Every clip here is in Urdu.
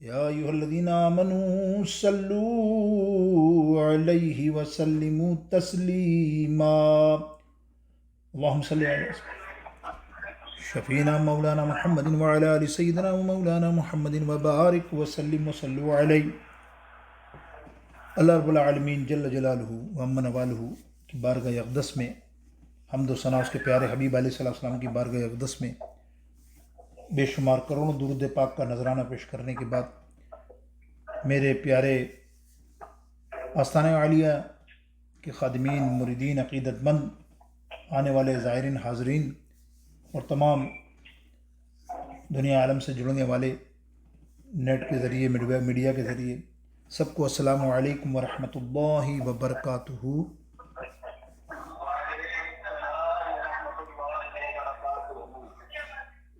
یا ایھا الذین آمنوا صلوا علیہ وسلموا تسلیما اللہم صلی علی شفینا مولانا محمد وعلی آل سیدنا مولانا محمد وبارک وسلم وصلوا علیہ۔ اللہ رب العالمین جل جلالہ وعم نوالہ کی بارگاہ اقدس میں حمد و ثنا اس کے پیارے حبیب علیہ السلام کی بارگاہ اقدس میں بے شمار کروڑوں درود پاک کا نذرانہ پیش کرنے کے بعد میرے پیارے آستانہ عالیہ کے خادمین، مریدین، عقیدت مند، آنے والے زائرین، حاضرین اور تمام دنیا عالم سے جڑنے والے نیٹ کے ذریعے، میڈیا کے ذریعے سب کو السلام علیکم ورحمۃ اللہ وبرکاتہ۔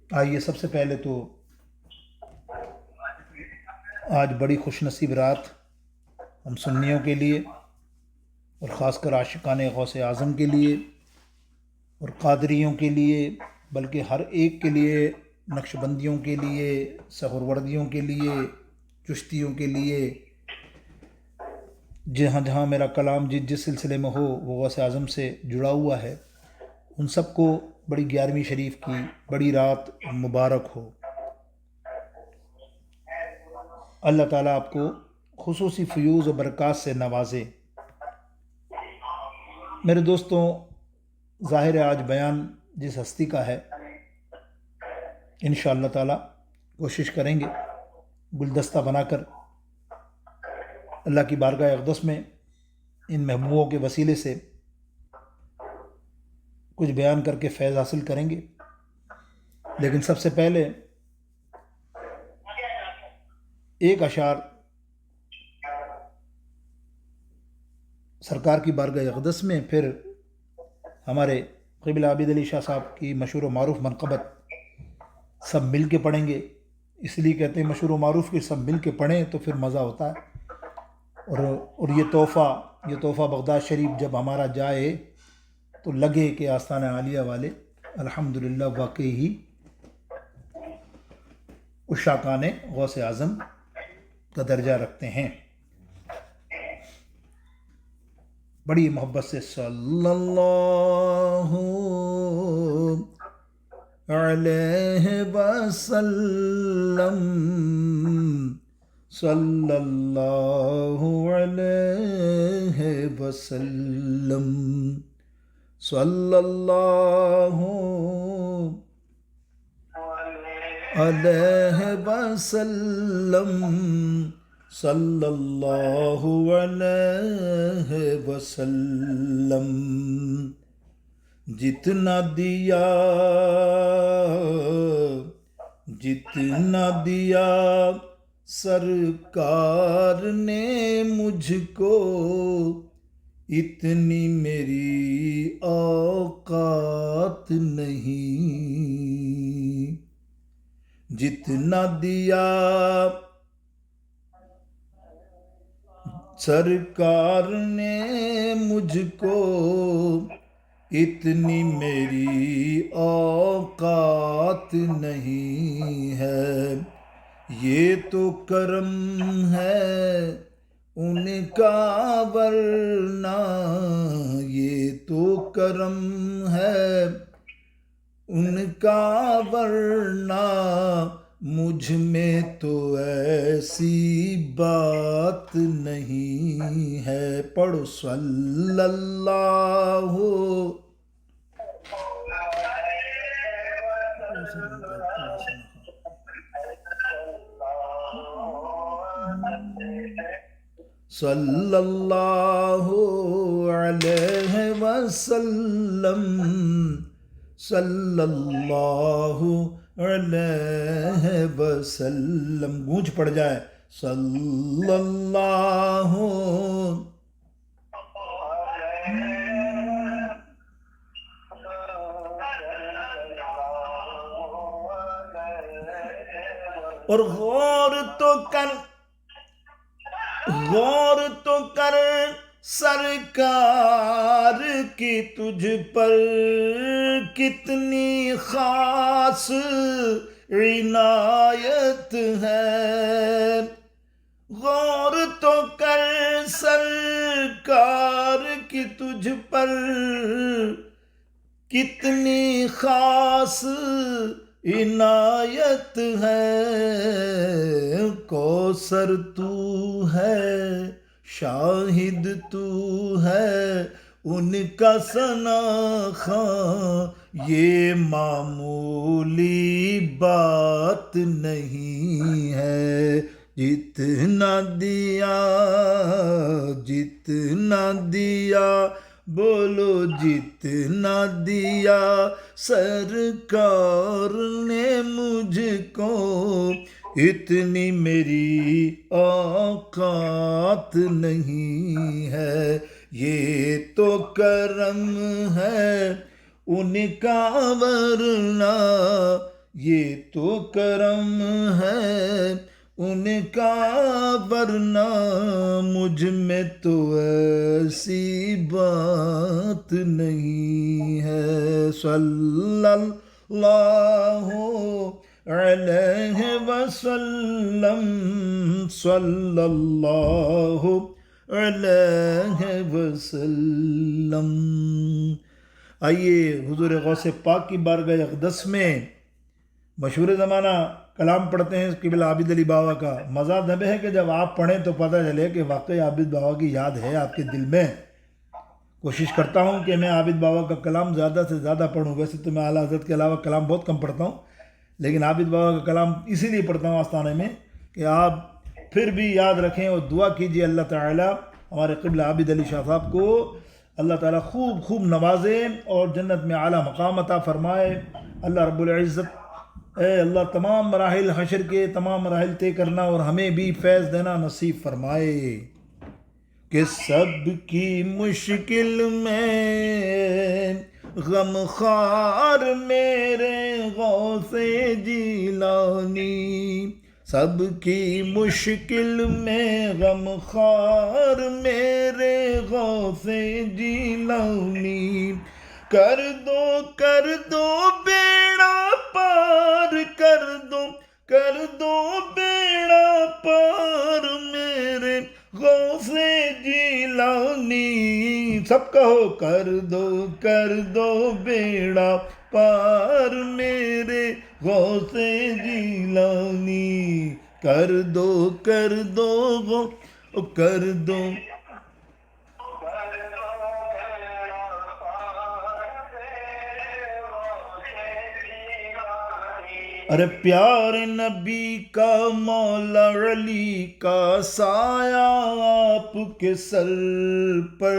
آئیے سب سے پہلے تو آج بڑی خوش نصیب رات ہم سنیوں کے لیے اور خاص کر عاشقان غوث اعظم کے لیے اور قادریوں کے لیے، بلکہ ہر ایک کے لیے، نقش بندیوں کے لیے، سہروردیوں کے لیے، چشتیوں کے لیے، جہاں جہاں میرا کلام جس سلسلے میں ہو وہ غوث اعظم سے جڑا ہوا ہے، ان سب کو بڑی 11ویں شریف کی بڑی رات مبارک ہو۔ اللہ تعالیٰ آپ کو خصوصی فیوز و برکات سے نوازے۔ میرے دوستوں، ظاہر ہے آج بیان جس ہستی کا ہے، انشاءاللہ تعالیٰ کوشش کریں گے گلدستہ بنا کر اللہ کی بارگاہ اقدس میں ان محبوبوں کے وسیلے سے کچھ بیان کر کے فیض حاصل کریں گے۔ لیکن سب سے پہلے ایک اشعار سرکار کی بارگاہ اقدس میں، پھر ہمارے قبلہ عابد علی شاہ صاحب کی مشہور و معروف منقبت سب مل کے پڑھیں گے۔ اس لیے کہتے ہیں مشہور و معروف کہ سب مل کے پڑھیں تو پھر مزہ ہوتا ہے۔ اور یہ تحفہ بغداد شریف جب ہمارا جائے تو لگے کہ آستانہ عالیہ والے الحمدللہ واقعی ہی عشاقان غوث اعظم کا درجہ رکھتے ہیں۔ بڑی محبت سے صلی اللہ علیہ وسلم، صلی اللہ علیہ وسلم، صلی اللہ علیہ وسلم، صلی اللہ علیہ وسلم۔ جتنا دیا سرکار نے مجھ کو، اتنی میری اوقات نہیں۔ جتنا دیا سرکار نے مجھ کو، اتنی میری اوقات نہیں ہے۔ یہ تو کرم ہے ان کا ورنہ، یہ تو کرم ہے ان کا ورنہ، مجھ میں تو ایسی بات نہیں ہے۔ پڑھو صلی اللہ صلی اللہ علیہ وسلم، صلی اللہ علیہ وسلم۔ گونج پڑ جائے صلی اللہ اور غور تو کر سرکار کی تجھ پر کتنی خاص عنایت ہے۔ غور تو کر سرکار کی تجھ پر کتنی خاص عنایت ہے، کوثر تو ہے شاہد تو ہے ان کا ثنا خواں، یہ معمولی بات نہیں ہے، جتنا دیا بولو جتنا دیا سرکار نے مجھ کو، اتنی میری اوقات نہیں ہے، یہ تو کرم ہے ان کا ورنہ، یہ تو کرم ہے ان کا ورنہ، مجھ میں تو ایسی بات نہیں ہے۔ صلی اللہ علیہ وسلم، صلی اللہ علیہ وسلم۔ آئیے حضور غوث پاک کی بارگاہ اقدس میں مشہور زمانہ کلام پڑھتے ہیں قبلہ عابد علی بابا کا۔ مزہ دب ہے کہ جب آپ پڑھیں تو پتہ چلے کہ واقعی عابد بابا کی یاد ہے آپ کے دل میں۔ کوشش کرتا ہوں کہ میں عابد بابا کا کلام زیادہ سے زیادہ پڑھوں، ویسے تو میں اعلیٰ حضرت کے علاوہ کلام بہت کم پڑھتا ہوں، لیکن عابد بابا کا کلام اسی لیے پڑھتا ہوں آستانے میں کہ آپ پھر بھی یاد رکھیں اور دعا کیجئے اللہ تعالیٰ ہمارے قبلہ عابد علی شاہ صاحب کو اللہ تعالیٰ خوب خوب نوازے اور جنت میں اعلیٰ مقام عطا فرمائے۔ اللہ رب العزت اے اللہ تمام مراحل حشر کے تمام مراحل طے کرنا اور ہمیں بھی فیض دینا نصیب فرمائے۔ کہ سب کی مشکل میں غم خوار میرے غوث جیلانی، سب کی مشکل میں غم خوار میرے غوث جیلانی، کر دو بیڑا پار، کر دو بیڑا پار میرے غوث جیلانی، سب کہو کر دو بیڑا پار میرے غوث جیلانی، کر دو ارے پیار نبی کا مولا علی کا سایہ آپ کے سر پر،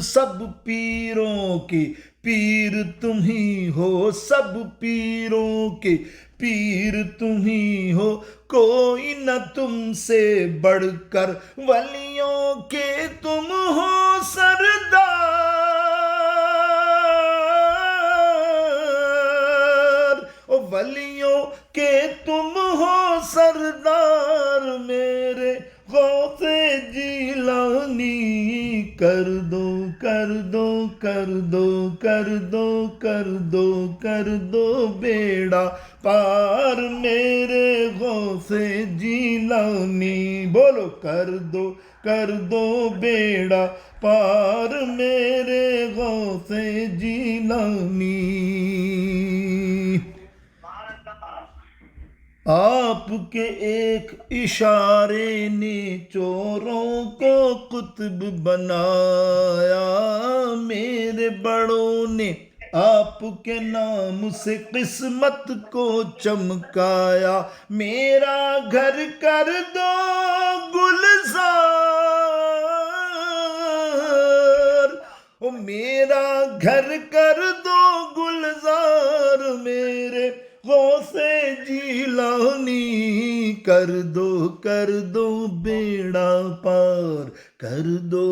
سب پیروں کے پیر تم ہی ہو، سب پیروں کے پیر تم ہی ہو، کوئی نہ تم سے بڑھ کر ولیوں کے تم ہو سردار، ولیوں کے تم ہو سردار میرے غوث جیلانی، کر دو بیڑا پار میرے غوث جیلانی، بولو کر دو بیڑا پار میرے غوث جیلانی۔ آپ کے ایک اشارے نے چوروں کو قطب بنایا، میرے بڑوں نے آپ کے نام سے قسمت کو چمکایا، میرا گھر کر دو گلزار، میرا گھر کر دو گلزار میرے غوث جیلانی، کر دو بیڑا پار، کر دو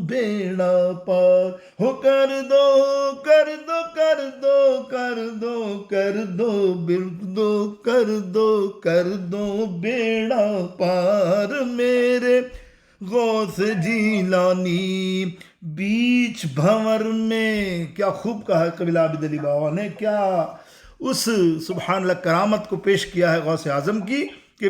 بیڑا پار، ہو کر دو بیڑا پار میرے غوث جیلانی۔ بیچ بھنور میں کیا خوب کہا ہے قبلہ عابد علی بابا نے، کیا اس سبحان اللہ کرامت کو پیش کیا ہے غوث اعظم کی کہ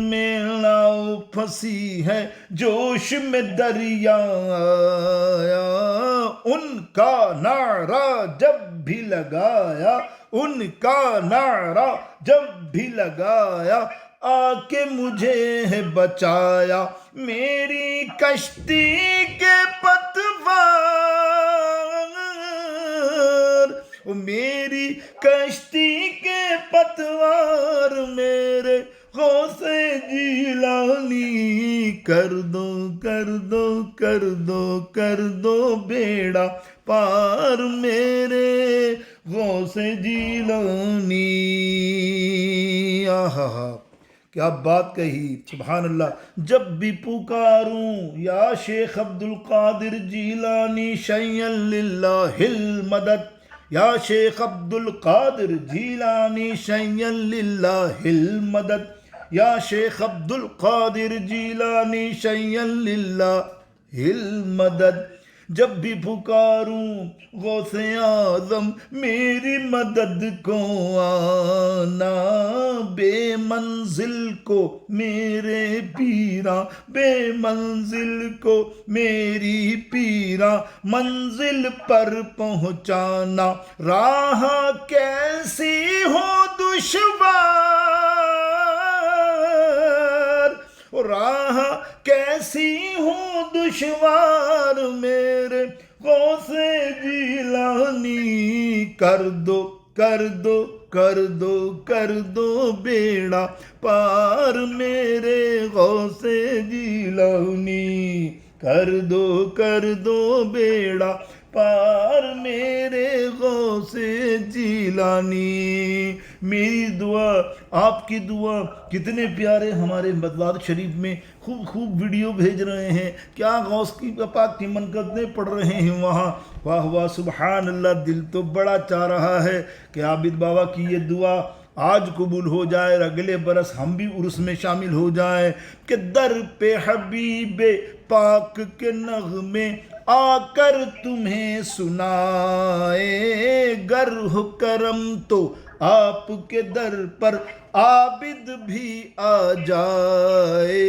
میں ناؤ پھنسی ہے جوش میں دریا آیا، ان کا نعرہ جب بھی لگایا، ان کا نعرہ جب بھی لگایا، آ کے مجھے ہے بچایا، میری کشتی کے پتوار، میری کشتی کے پتوار میرے غوث جیلانی، کر دو کر دو کر دو کر دو بیڑا پار میرے غوث جیلانی۔ آہا، کیا بات کہی، سبحان اللہ۔ جب بھی پکاروں یا شیخ عبد القادر جیلانی شیئا للہ المدد، یا شیخ عبد القادر جیلانی شیئا للہ المدد، یا شیخ عبد القادر جیلانی شیئا للہ المدد، جب بھی پکاروں غوث اعظم میری مدد کو آنا، بے منزل کو میرے پیرا، بے منزل کو میری پیرا، منزل پر پہنچانا، راہ کیسی ہو دشوار، راہ کیسی ہو دشوار میرے غوث جیلانی، کر دو کر دو کر دو کر دو بیڑا پار میرے غوث جیلانی، کر دو بیڑا پار میرے غوث جیلانی۔ میری دعا، آپ کی دعا، کتنے پیارے ہمارے مدواد شریف میں خوب خوب ویڈیو بھیج رہے ہیں، کیا غوث کی پاک کی منقبتیں پڑھ رہے ہیں وہاں، واہ واہ سبحان اللہ۔ دل تو بڑا چاہ رہا ہے کہ عابد بابا کی یہ دعا آج قبول ہو جائے اور اگلے برس ہم بھی عرس میں شامل ہو جائیں، کہ در پہ حبیب پاک کے نغمے آ کر تمہیں سنائے، گر ہو کرم تو آپ کے در پر عابد بھی آ جائے،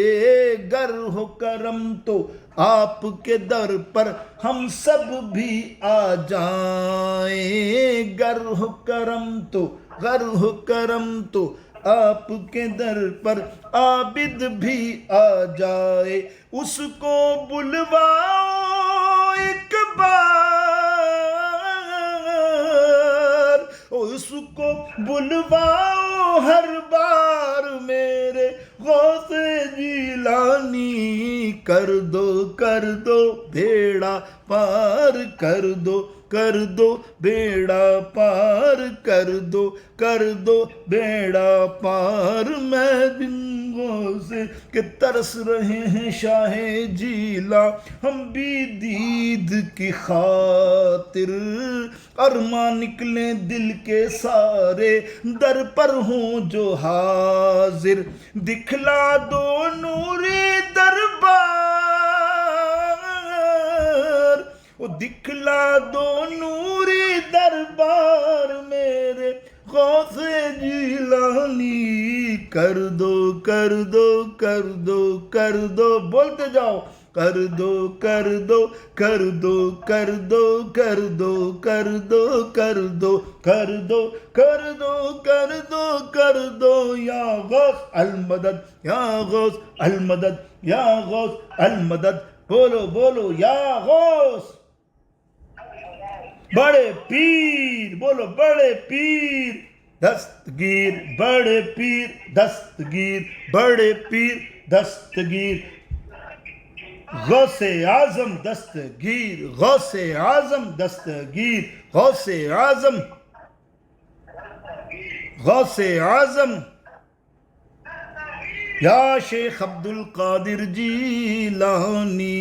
گر ہو کرم تو آپ کے در پر ہم سب بھی آ جائیں، گر ہو کرم تو گر ہو کرم تو آپ کے در پر عابد بھی آ جائے، اس کو بلواؤ ایک بار، اس کو بلواؤ ہر بار میرے غوث جیلانی، کر دو بیڑا پار، کر دو بیڑا پار، کر دو بیڑا پار، میں بن غوث کے ترس رہے ہیں شاہ جیلا، ہم بھی دید کی خاطر، ارماں نکلیں دل کے سارے، در پر ہوں جو حاضر، دکھلا دو نور دربار، دکھلا دو نوری دربار میرے غوث جیلانی، کر دو بولتے جاؤ، کر دو یا غوث المدد، یا غوث المدد، یا غوث المدد، بولو یا غوث، بڑے پیر، بولو بڑے پیر دستگیر، بڑے پیر دستگیر، بڑے پیر دستگیر، غوث اعظم دستگیر، غوث اعظم دستگیر، غوث اعظم، غوث اعظم، یا شیخ عبد القادر جیلانی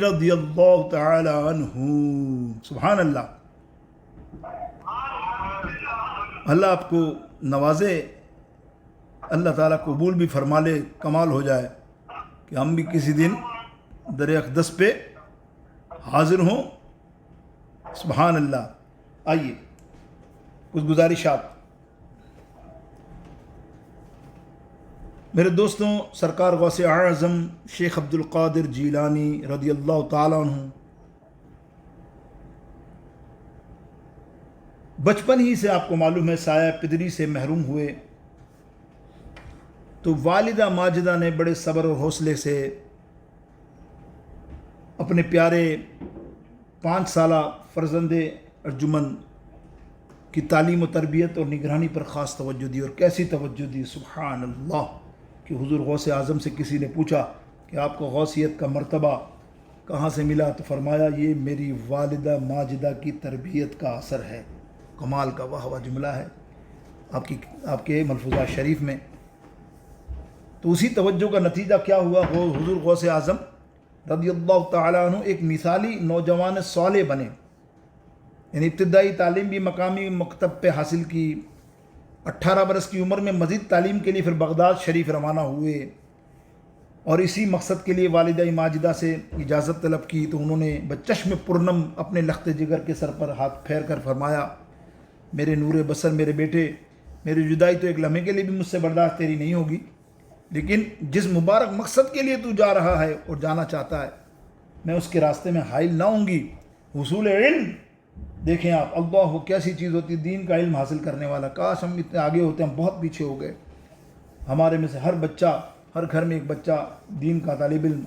رضی اللہ تعالی عنہ، سبحان اللہ۔ اللہ آپ کو نوازے، اللہ تعالیٰ قبول بھی فرما لے، کمال ہو جائے کہ ہم بھی کسی دن در اقدس پہ حاضر ہوں، سبحان اللہ۔ آئیے کچھ گزارشات۔ میرے دوستوں، سرکار غوث اعظم شیخ عبد القادر جیلانی رضی اللہ تعالیٰ عنہ بچپن ہی سے آپ کو معلوم ہے سایہ پدری سے محروم ہوئے، تو والدہ ماجدہ نے بڑے صبر اور حوصلے سے اپنے پیارے 5 سالہ فرزند ارجمن کی تعلیم و تربیت اور نگرانی پر خاص توجہ دی۔ اور کیسی توجہ دی، سبحان اللہ! کہ حضور غوث اعظم سے کسی نے پوچھا کہ آپ کو غوثیت کا مرتبہ کہاں سے ملا، تو فرمایا یہ میری والدہ ماجدہ کی تربیت کا اثر ہے۔ کمال کا واہ واہ جملہ ہے آپ کے ملفوظات شریف میں۔ تو اسی توجہ کا نتیجہ کیا ہوا، حضور غوث اعظم رضی اللہ تعالیٰ عنہ ایک مثالی نوجوان صالح بنے، یعنی ابتدائی تعلیم بھی مقامی مکتب پہ حاصل کی۔ 18 برس کی عمر میں مزید تعلیم کے لیے پھر بغداد شریف روانہ ہوئے، اور اسی مقصد کے لیے والدہ ماجدہ سے اجازت طلب کی، تو انہوں نے بچشم پرنم اپنے لخت جگر کے سر پر ہاتھ پھیر کر فرمایا، میرے نور بصر، میرے بیٹے، میری جدائی تو ایک لمحے کے لیے بھی مجھ سے برداشت تیری نہیں ہوگی، لیکن جس مبارک مقصد کے لیے تو جا رہا ہے اور جانا چاہتا ہے، میں اس کے راستے میں حائل نہ ہوں گی۔ حصول علم، دیکھیں آپ، اللہ کیسی چیز ہوتی ہے، دین کا علم حاصل کرنے والا۔ کاش ہم اتنے آگے ہوتے، ہم بہت پیچھے ہو گئے۔ ہمارے میں سے ہر بچہ، ہر گھر میں ایک بچہ دین کا طالب علم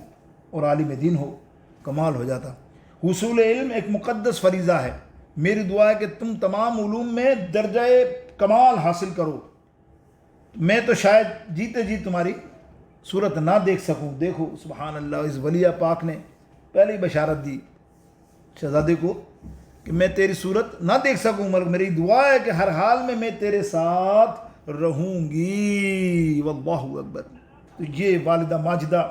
اور عالم دین ہو، کمال ہو جاتا۔ حصول علم ایک مقدس فریضہ ہے۔ میری دعا ہے کہ تم تمام علوم میں درجہ کمال حاصل کرو۔ میں تو شاید جیتے جی تمہاری صورت نہ دیکھ سکوں۔ دیکھو سبحان اللہ، اس ولیہ پاک نے پہلی بشارت دی شہزادے کو کہ میں تیری صورت نہ دیکھ سکوں، مگر میری دعا ہے کہ ہر حال میں تیرے ساتھ رہوں گی۔ واللہ اکبر۔ تو یہ والدہ ماجدہ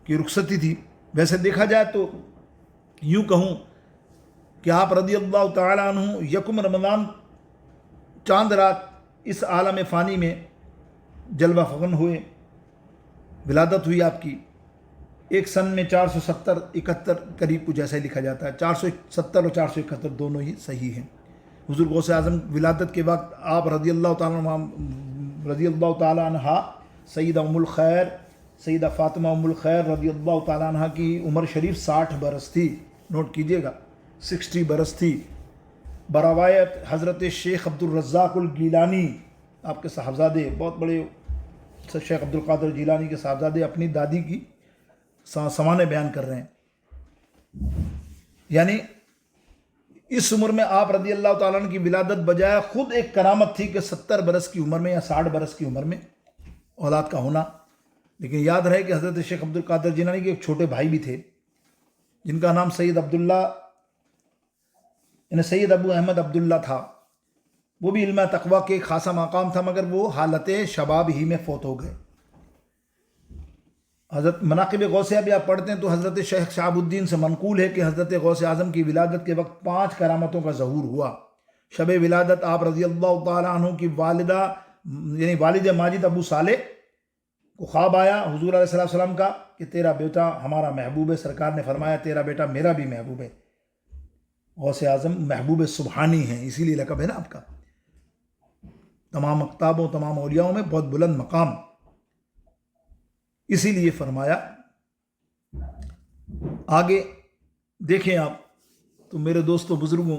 کی رخصتی تھی۔ ویسے دیکھا جائے تو یوں کہوں کہ آپ رضی اللہ تعالیٰ عنہ یکم رمضان چاند رات اس عالم فانی میں جلوہ فغن ہوئے، ولادت ہوئی آپ کی ایک سن میں 470 71 قریب کچھ ایسا لکھا جاتا ہے۔ 470 اور 471 دونوں ہی صحیح ہیں۔ حضور غوث اعظم ولادت کے وقت آپ رضی اللہ تعالیٰ عنہ سیدہ ام الخیر، سیدہ فاطمہ ام الخیر رضی اللہ تعالیٰ عنہ کی عمر شریف 60 برس تھی، نوٹ کیجئے گا، 60 برس تھی۔ بروایت حضرت شیخ عبد الرزاق الگیلانی، آپ کے صاحبزادے، بہت بڑے شیخ عبد القادر جیلانی کے صاحبزادے، اپنی دادی کی سمانے بیان کر رہے ہیں۔ یعنی اس عمر میں آپ رضی اللہ تعالیٰ عنہ کی ولادت بجائے خود ایک کرامت تھی کہ 70 برس کی عمر میں یا 60 برس کی عمر میں اولاد کا ہونا۔ لیکن یاد رہے کہ حضرت شیخ عبد القادر جیلانی کے ایک چھوٹے بھائی بھی تھے جن کا نام سید عبداللہ، یعنی سید ابو احمد عبداللہ تھا۔ وہ بھی علم تقویٰ کے ایک خاصا مقام تھا، مگر وہ حالت شباب ہی میں فوت ہو گئے۔ حضرت مناقب غوثیہ بھی آپ پڑھتے ہیں تو حضرت شیخ شہاب الدین سے منقول ہے کہ حضرت غوث اعظم کی ولادت کے وقت 5 کرامتوں کا ظہور ہوا۔ شب ولادت آپ رضی اللہ تعالیٰ عنہ کی والدہ یعنی والد ماجد ابو صالح کو خواب آیا حضور علیہ السلام کا کہ تیرا بیٹا ہمارا محبوب ہے۔ سرکار نے فرمایا تیرا بیٹا میرا بھی محبوب ہے۔ غوث اعظم محبوب سبحانی ہیں، اسی لیے لقب ہے نا آپ کا۔ تمام اقطابوں، تمام اولیاؤں میں بہت بلند مقام، اسی لیے فرمایا۔ آگے دیکھیں آپ تو میرے دوستوں بزرگوں،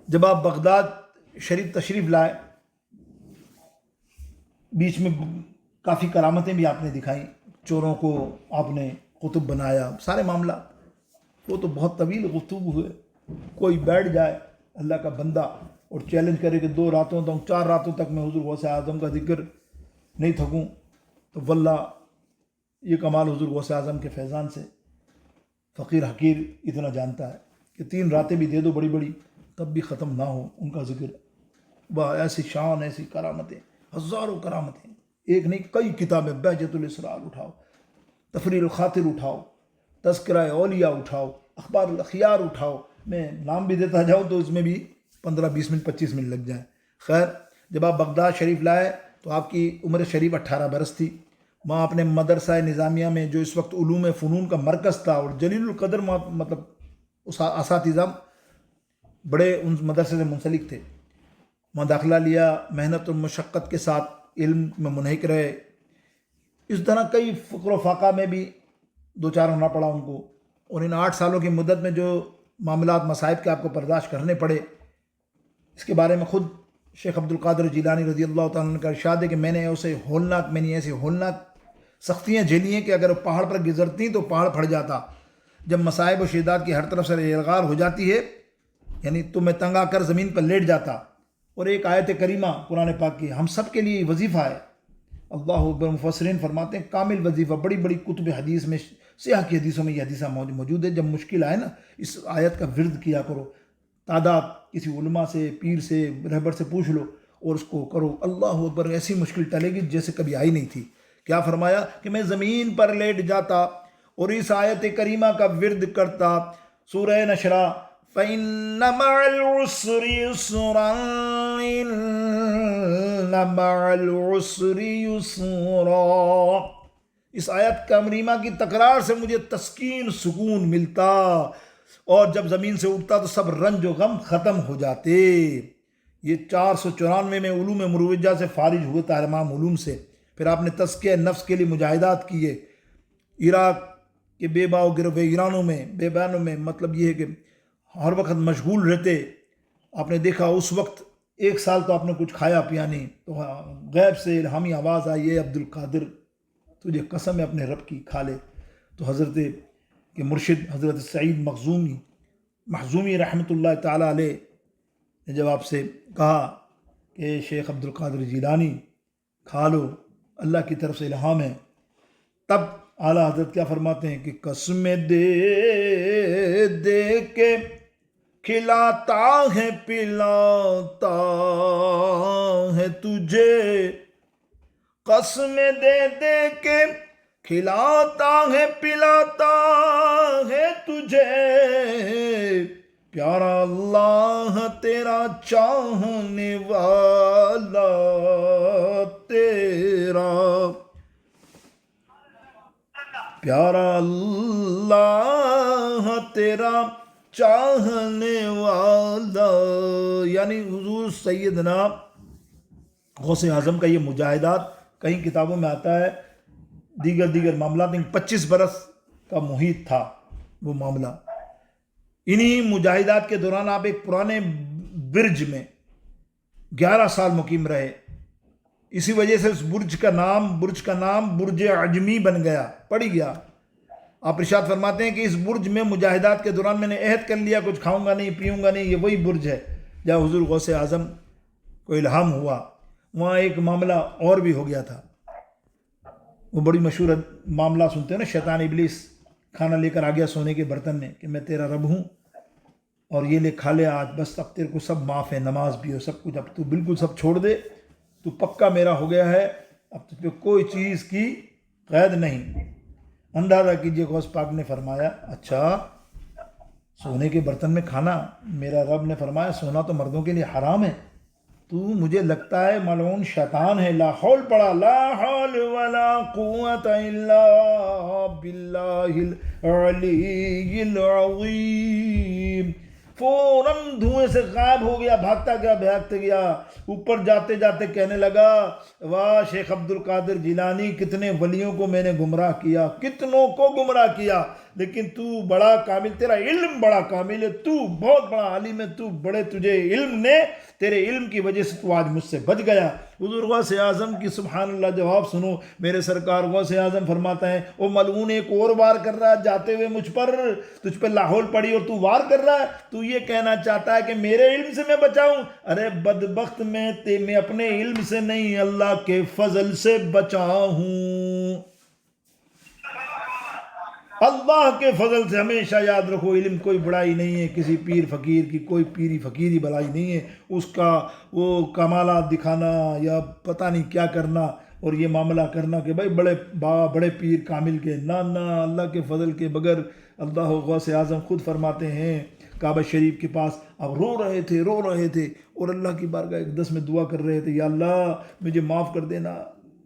جب آپ بغداد شریف تشریف لائے، بیچ میں کافی کرامتیں بھی آپ نے دکھائیں، چوروں کو آپ نے قطب بنایا، سارے معاملات، وہ تو بہت طویل گفتگو ہوئے۔ کوئی بیٹھ جائے اللہ کا بندہ اور چیلنج کرے کہ 2 راتوں تک 4 راتوں تک میں حضور غوث اعظم کا ذکر نہیں تھکوں، تو واللہ یہ کمال حضور غوث اعظم کے فیضان سے فقیر حقیر اتنا جانتا ہے کہ 3 راتیں بھی دے دو بڑی بڑی تب بھی ختم نہ ہو ان کا ذکر۔ وہ ایسی شان، ایسی کرامتیں، ہزاروں کرامتیں، ایک نہیں کئی کتابیں، بہجت الاسرار اٹھاؤ، تفریح الخاطر اٹھاؤ، تذکرہ اولیاء اٹھاؤ، اخبار الاخیار اٹھاؤ، میں نام بھی دیتا جاؤں تو اس میں بھی 15-20 منٹ 25 منٹ لگ جائیں۔ خیر، جب آپ بغداد شریف لائے تو آپ کی عمر شریف 18 برس تھی۔ وہاں اپنے مدرسہ نظامیہ میں جو اس وقت علوم فنون کا مرکز تھا اور جلیل القدر مطلب اساتذہ بڑے ان مدرسے سے منسلک تھے، وہاں داخلہ لیا، محنت و مشقت کے ساتھ علم میں منہک رہے. اس طرح کئی فقر و فاقہ میں بھی دو چار ہونا پڑا ان کو، اور ان 8 سالوں کی مدت میں جو معاملات مصائب کے آپ کو برداشت کرنے پڑے، اس کے بارے میں خود شیخ عبد القادر جیلانی رضی اللہ تعالیٰ عنہ کا ارشاد ہے کہ میں نے ایسے ہولناک سختیاں جھیلی ہیں کہ اگر پہاڑ پر گزرتی تو پہاڑ پھٹ جاتا. جب مصائب و شدات کی ہر طرف سے الغار ہو جاتی ہے یعنی تو میں تنگ آ کر زمین پر لیٹ جاتا. اور ایک آیت کریمہ قرآن پاک کی ہم سب کے لیے وظیفہ ہے. اللہ اکبر. مفسرین فرماتے ہیں کامل وظیفہ. بڑی بڑی کتب حدیث میں، سیاہ کی حدیثوں میں یہ حدیثہ موجود ہے. جب مشکل آئے نا اس آیت کا ورد کیا کرو. تعداد کسی علماء سے، پیر سے، رہبر سے پوچھ لو اور اس کو کرو. اللہ اکبر. ایسی مشکل ٹلے گی جیسے کبھی آئی نہیں تھی. کیا فرمایا کہ میں زمین پر لیٹ جاتا اور اس آیت کریمہ کا ورد کرتا. سورہ نشرہ فَإِنَّ مَعَ الْعُسْرِ يُسْرًا إِنَّ مَعَ الْعُسْرِ يُسْرًا. اس آیت کریمہ کی تکرار سے مجھے تسکین، سکون ملتا، اور جب زمین سے اٹھتا تو سب رنج و غم ختم ہو جاتے. یہ 494 میں علوم مروجہ سے فارغ ہوئے تھا، امام علوم سے. پھر آپ نے تزکیہ نفس کے لیے مجاہدات کیے عراق کے بے باؤ گرویرانوں میں، بے بانوں میں. مطلب یہ ہے کہ ہر وقت مشغول رہتے. آپ نے دیکھا اس وقت 1 سال تو آپ نے کچھ کھایا پیا نہیں، تو غیب سے الہامی آواز آئی ہے عبد القادر تجھے قسم ہے اپنے رب کی کھا لے. تو حضرت کے مرشد حضرت سعید مخزومی رحمۃ اللہ تعالیٰ علیہ نے جب آپ سے کہا کہ شیخ عبد القادر جیلانی کھا لو، اللہ کی طرف سے الہام ہے، تب اعلیٰ حضرت کیا فرماتے ہیں کہ قسمیں دے دے کے کھلاتا ہے پلاتا ہے تجھے. قسمیں دے دے کے کھلاتا ہے پلاتا ہے تجھے. پیارا اللہ تیرا چاہنے والا تیرا، پیارا اللہ تیرا چاہنے والا. یعنی حضور سیدنا غوث اعظم کا یہ مجاہدات کئی کتابوں میں آتا ہے، دیگر معاملات. 25 برس کا محیط تھا وہ معاملہ. انہی مجاہدات کے دوران آپ ایک پرانے برج میں 11 سال مقیم رہے. اسی وجہ سے اس برج کا نام برج عجمی بن گیا، پڑ گیا. آپ ارشاد فرماتے ہیں کہ اس برج میں مجاہدات کے دوران میں نے عہد کر لیا کچھ کھاؤں گا نہیں، پیوں گا نہیں. یہ وہی برج ہے جہاں حضور غوث اعظم کو الہام ہوا. وہاں ایک معاملہ اور بھی ہو گیا تھا. وہ بڑی مشہور معاملہ سنتے ہیں نا، شیطان ابلیس کھانا لے کر آ گیا سونے کے برتن میں کہ میں تیرا رب ہوں اور یہ لے کھا لے آج، بس اب تیرے کو سب معاف ہے، نماز بھی ہو، سب کچھ، اب تو بالکل سب چھوڑ دے، تو پکا میرا ہو گیا ہے، اب تو کوئی چیز کی قید نہیں. اندازہ کیجئے غوث پاک نے فرمایا اچھا سونے کے برتن میں کھانا، میرا رب نے فرمایا سونا تو مردوں کے لیے حرام ہے، تو مجھے لگتا ہے ملعون شیطان ہے. لا حول پڑا، لا حول ولا قوت الا باللہ العلی العظیم. فوراً دھوئیں سے غائب ہو گیا، بھاگتا گیا. اوپر جاتے جاتے کہنے لگا واہ شیخ عبد القادر جیلانی، کتنے ولیوں کو میں نے گمراہ کیا، کتنوں کو گمراہ کیا، لیکن تو بڑا کامل، تیرا علم بڑا کامل ہے، تو بہت بڑا عالم ہے، تو بڑے تجھے علم نے، تیرے علم کی وجہ سے تو آج مجھ سے بچ گیا. حضور غوث اعظم کی سبحان اللہ جواب سنو. میرے سرکار غوث اعظم فرماتا ہے وہ ملعون ایک اور وار کر رہا ہے جاتے ہوئے مجھ پر، تجھ پہ لاہور پڑی اور تو وار کر رہا ہے، تو یہ کہنا چاہتا ہے کہ میرے علم سے میں بچاؤں. ارے بدبخت، میں اپنے علم سے نہیں اللہ کے فضل سے بچا ہوں. اللہ کے فضل سے. ہمیشہ یاد رکھو علم کوئی بڑائی نہیں ہے، کسی پیر فقیر کی کوئی پیری فقیری بڑائی نہیں ہے. اس کا وہ کمالات دکھانا یا پتہ نہیں کیا کرنا اور یہ معاملہ کرنا کہ بھائی بڑے پیر کامل کے، نہ اللہ کے فضل کے بغیر. اللہ غوث اعظم خود فرماتے ہیں کعبہ شریف کے پاس اب رو رہے تھے اور اللہ کی بارگاہ اقدس میں دعا کر رہے تھے یا اللہ مجھے معاف کر دینا،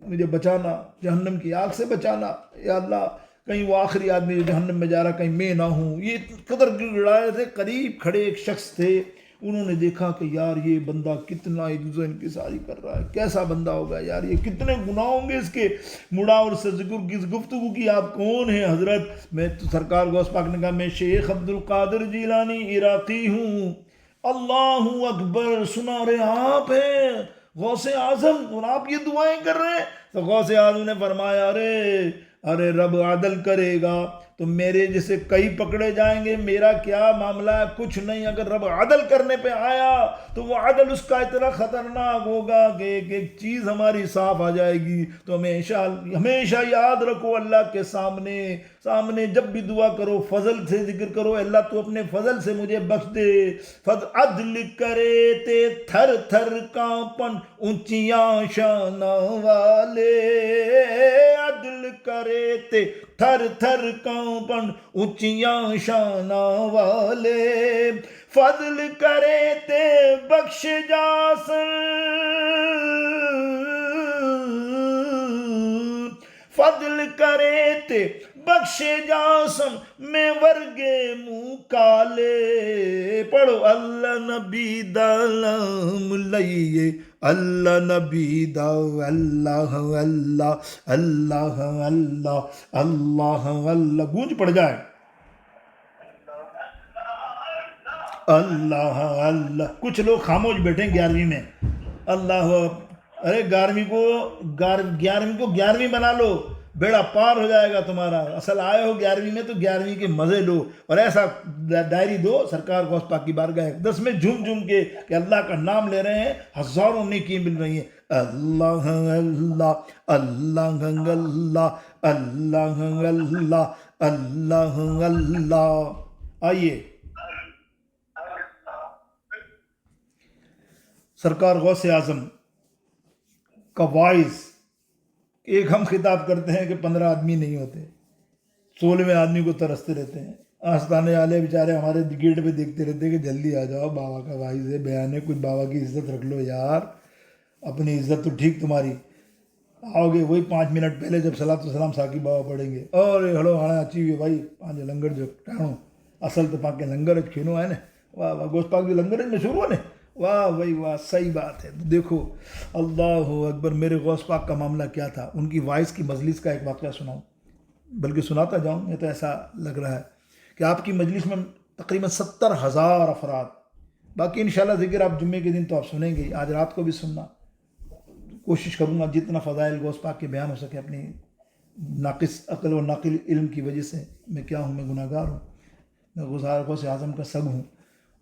مجھے بچانا، جہنم کی آگ سے بچانا یا اللہ. کہیں وہ آخری آدمی جو جہنم میں جا رہا کہیں میں نہ ہوں. یہ قدر گڑ گڑائے تھے. قریب کھڑے ایک شخص تھے انہوں نے دیکھا کہ یار یہ بندہ کتنا جزو انکساری کر رہا ہے، کیسا بندہ ہوگا یار، یہ کتنے گناہ ہوں گے اس کے، مڑا اور سے ذکر کی گفتگو کی، آپ کون ہیں حضرت؟ میں تو سرکار غوث پاک نے کہا میں شیخ عبد القادر جیلانی عراقی ہوں۔ اللہ اکبر، سنا رہے آپ ہیں غوث اعظم اور آپ یہ دعائیں کر رہے ہیں؟ تو غوث اعظم نے فرمایا ارے رب عدل کرے گا تو میرے جیسے کئی پکڑے جائیں گے، میرا کیا معاملہ ہے؟ کچھ نہیں، اگر رب عدل کرنے پہ آیا تو وہ عدل اس کا اتنا خطرناک ہوگا کہ ایک ایک چیز ہماری صاف آ جائے گی۔ تو ہمیشہ یاد رکھو اللہ کے سامنے جب بھی دعا کرو فضل سے ذکر کرو، اللہ تو اپنے فضل سے مجھے بخش دے۔ عدل کرے تے تھر تھر کانپن اونچیاں شاناں والے، عدل کرے تے تھر تھر کانپن اونچیاں شاناں والے، فضل کرے تے بخش جاسن، فضل کرے تے بخش جاسن میں ورگے منہ کالے۔ پڑھو اللہ نبی دا نام لئیے، اللہ نبی دا، اللہ اللہ اللہ اللہ اللہ اللہ، گونج پڑ جائے اللہ اللہ۔ کچھ لوگ خاموش بیٹھیں 11ویں میں، اللہ، ارے 11ویں کو 11ویں بنا لو، بیڑا پار ہو جائے گا تمہارا۔ اصل آئے ہو 11ویں میں تو 11ویں کے مزے لو، اور ایسا ڈائری دو سرکار غوث پاک کی بارگاہ اقدس میں جھوم جھوم کے کہ اللہ کا نام لے رہے ہیں، ہزاروں نیکی مل رہی ہیں۔ اللہ اللہ اللہ اللہ اللہ اللہ اللہ اللہ۔ آئیے سرکار غوث اعظم کا وائس، ایک ہم خطاب کرتے ہیں کہ 15 آدمی نہیں ہوتے، 16ویں آدمی کو ترستے رہتے ہیں، آستانے والے بیچارے ہمارے گیٹ پہ دیکھتے رہتے ہیں کہ جلدی آ جاؤ، بابا کا وائس ہے، بیان ہے، کچھ بابا کی عزت رکھ لو یار، اپنی عزت تو ٹھیک تمہاری، آؤ گے وہی 5 منٹ پہلے جب صلاۃ و سلام ساکی بابا پڑھیں گے، اور ہڑو ہاں اچھی ہوئی بھائی پانچ لنگر جو ٹھانو اصل تو پاک کے لنگر کھینو ہے نا، واہ واہ، گوشت پاک جو لنگر میں شروع ہے نا، واہ بھائی واہ، صحیح بات ہے۔ دیکھو اللہ اکبر، میرے غوث پاک کا معاملہ کیا تھا، ان کی وائس کی مجلس کا ایک واقعہ سناؤں، بلکہ سناتا جاؤں، میں تو ایسا لگ رہا ہے کہ آپ کی مجلس میں تقریباً 70,000 افراد، باقی انشاءاللہ ذکر آپ جمعے کے دن تو آپ سنیں گے، آج رات کو بھی سننا، کوشش کروں گا جتنا فضائل غوث پاک کے بیان ہو سکے، اپنی ناقص عقل و ناقل علم کی وجہ سے، میں کیا ہوں، میں گناہ گار ہوں، میں غوث اعظم کا سگ ہوں،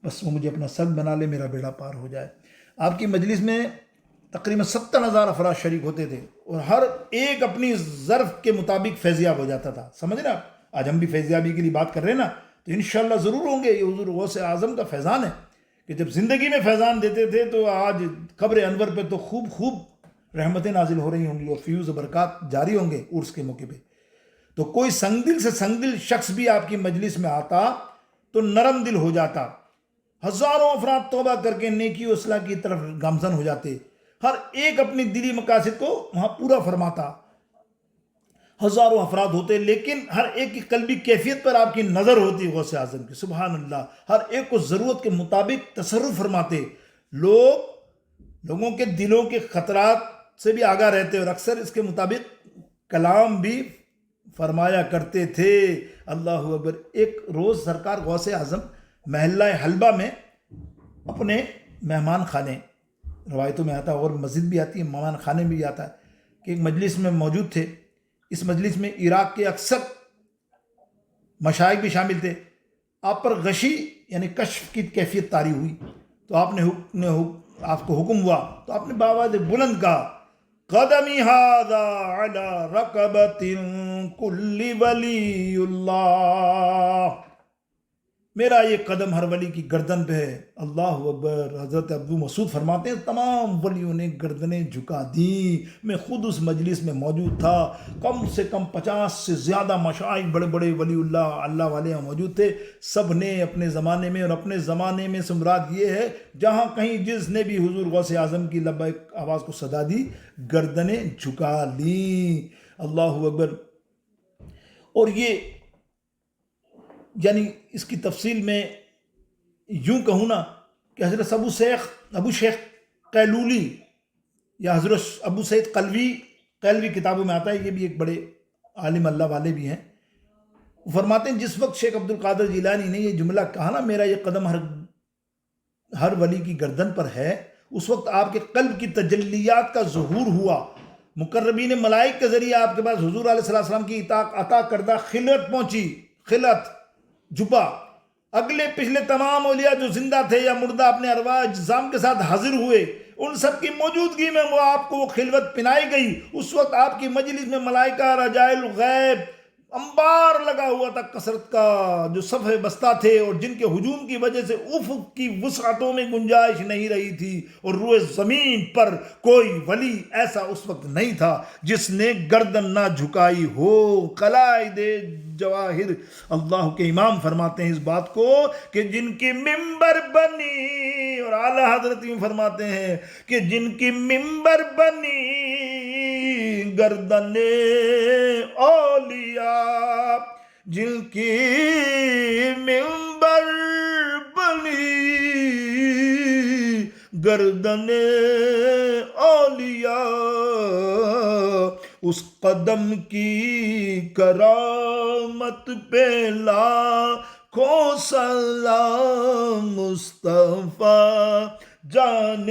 بس وہ مجھے اپنا سگ بنا لے، میرا بیڑا پار ہو جائے۔ آپ کی مجلس میں تقریباً 70,000 افراد شریک ہوتے تھے، اور ہر ایک اپنی ظرف کے مطابق فیضیاب ہو جاتا تھا، سمجھ رہے آپ؟ آج ہم بھی فیضیابی کے لیے بات کر رہے ہیں نا، تو انشاءاللہ ضرور ہوں گے، یہ حضور غوث اعظم کا فیضان ہے کہ جب زندگی میں فیضان دیتے تھے تو آج قبر انور پہ تو خوب رحمتیں نازل ہو رہی ہوں گی، اور فیوز و برکات جاری ہوں گے عرس کے موقع پہ۔ تو کوئی سنگ دل سے سنگ دل شخص بھی آپ کی مجلس میں آتا تو نرم دل ہو جاتا، ہزاروں افراد توبہ کر کے نیکی و اصلاح کی طرف گامزن ہو جاتے، ہر ایک اپنی دلی مقاصد کو وہاں پورا فرماتا، ہزاروں افراد ہوتے، لیکن ہر ایک کی قلبی کیفیت پر آپ کی نظر ہوتی غوث اعظم کی، سبحان اللہ، ہر ایک کو ضرورت کے مطابق تصرف فرماتے، لوگوں کے دلوں کے خطرات سے بھی آگاہ رہتے، اور اکثر اس کے مطابق کلام بھی فرمایا کرتے تھے۔ اللہ اکبر۔ ایک روز سرکار غوث اعظم محلہ حلبہ میں اپنے مہمان خانے، روایتوں میں آتا ہے اور مسجد بھی آتی ہے، مہمان خانے بھی آتا ہے، کہ ایک مجلس میں موجود تھے۔ اس مجلس میں عراق کے اکثر مشائخ بھی شامل تھے۔ آپ پر غشی یعنی کشف کی کیفیت طاری ہوئی، تو آپ کو حکم ہوا، تو آپ نے بآواز بلند کہا، قدمی ھذا علی رقبۃ کل ولی اللہ، میرا یہ قدم ہر ولی کی گردن پہ ہے۔ اللہ اکبر۔ حضرت ابو مسعود فرماتے ہیں تمام ولیوں نے گردنیں جھکا دیں، میں خود اس مجلس میں موجود تھا، کم سے کم 50 سے زیادہ مشائخ بڑے بڑے ولی اللہ والے یہاں موجود تھے، سب نے اپنے زمانے میں، اور اپنے زمانے میں سے مراد یہ ہے جہاں کہیں جس نے بھی حضور غوث اعظم کی لبیک آواز کو صدا دی، گردنیں جھکا لیں۔ اللہ اکبر۔ اور یہ یعنی اس کی تفصیل میں یوں کہوں نا کہ حضرت ابو شیخ قیلولی یا حضرت ابو سعید قیلوی کتابوں میں آتا ہے، یہ بھی ایک بڑے عالم اللہ والے بھی ہیں، وہ فرماتے ہیں جس وقت شیخ عبد القادر جیلانی نے یہ جملہ کہا نا، میرا یہ قدم ہر ولی کی گردن پر ہے، اس وقت آپ کے قلب کی تجلیات کا ظہور ہوا، مقربین ملائک کے ذریعے آپ کے پاس حضور علیہ السلام کی عطا کردہ خلعت پہنچی، خلعت جبہ، اگلے پچھلے تمام اولیاء جو زندہ تھے یا مردہ اپنے ارواح اجسام کے ساتھ حاضر ہوئے، ان سب کی موجودگی میں وہ آپ کو وہ خلوت پنائی گئی۔ اس وقت آپ کی مجلس میں ملائکہ، رجائل غیب، انبار لگا ہوا تھا کثرت کا، جو صفحے بستہ تھے اور جن کے ہجوم کی وجہ سے افق کی وسعتوں میں گنجائش نہیں رہی تھی، اور روئے زمین پر کوئی ولی ایسا اس وقت نہیں تھا جس نے گردن نہ جھکائی ہو۔ قلائد جواہر اللہ کے امام فرماتے ہیں اس بات کو کہ جن کی ممبر بنی، اور اعلیٰ حضرت یوں فرماتے ہیں کہ جن کی ممبر بنی گردن اولیاء، جن کی ممبر بنی گردن اولیاء، اس قدم کی کرامت پہ لاکھوں سلام مصطفیٰ جان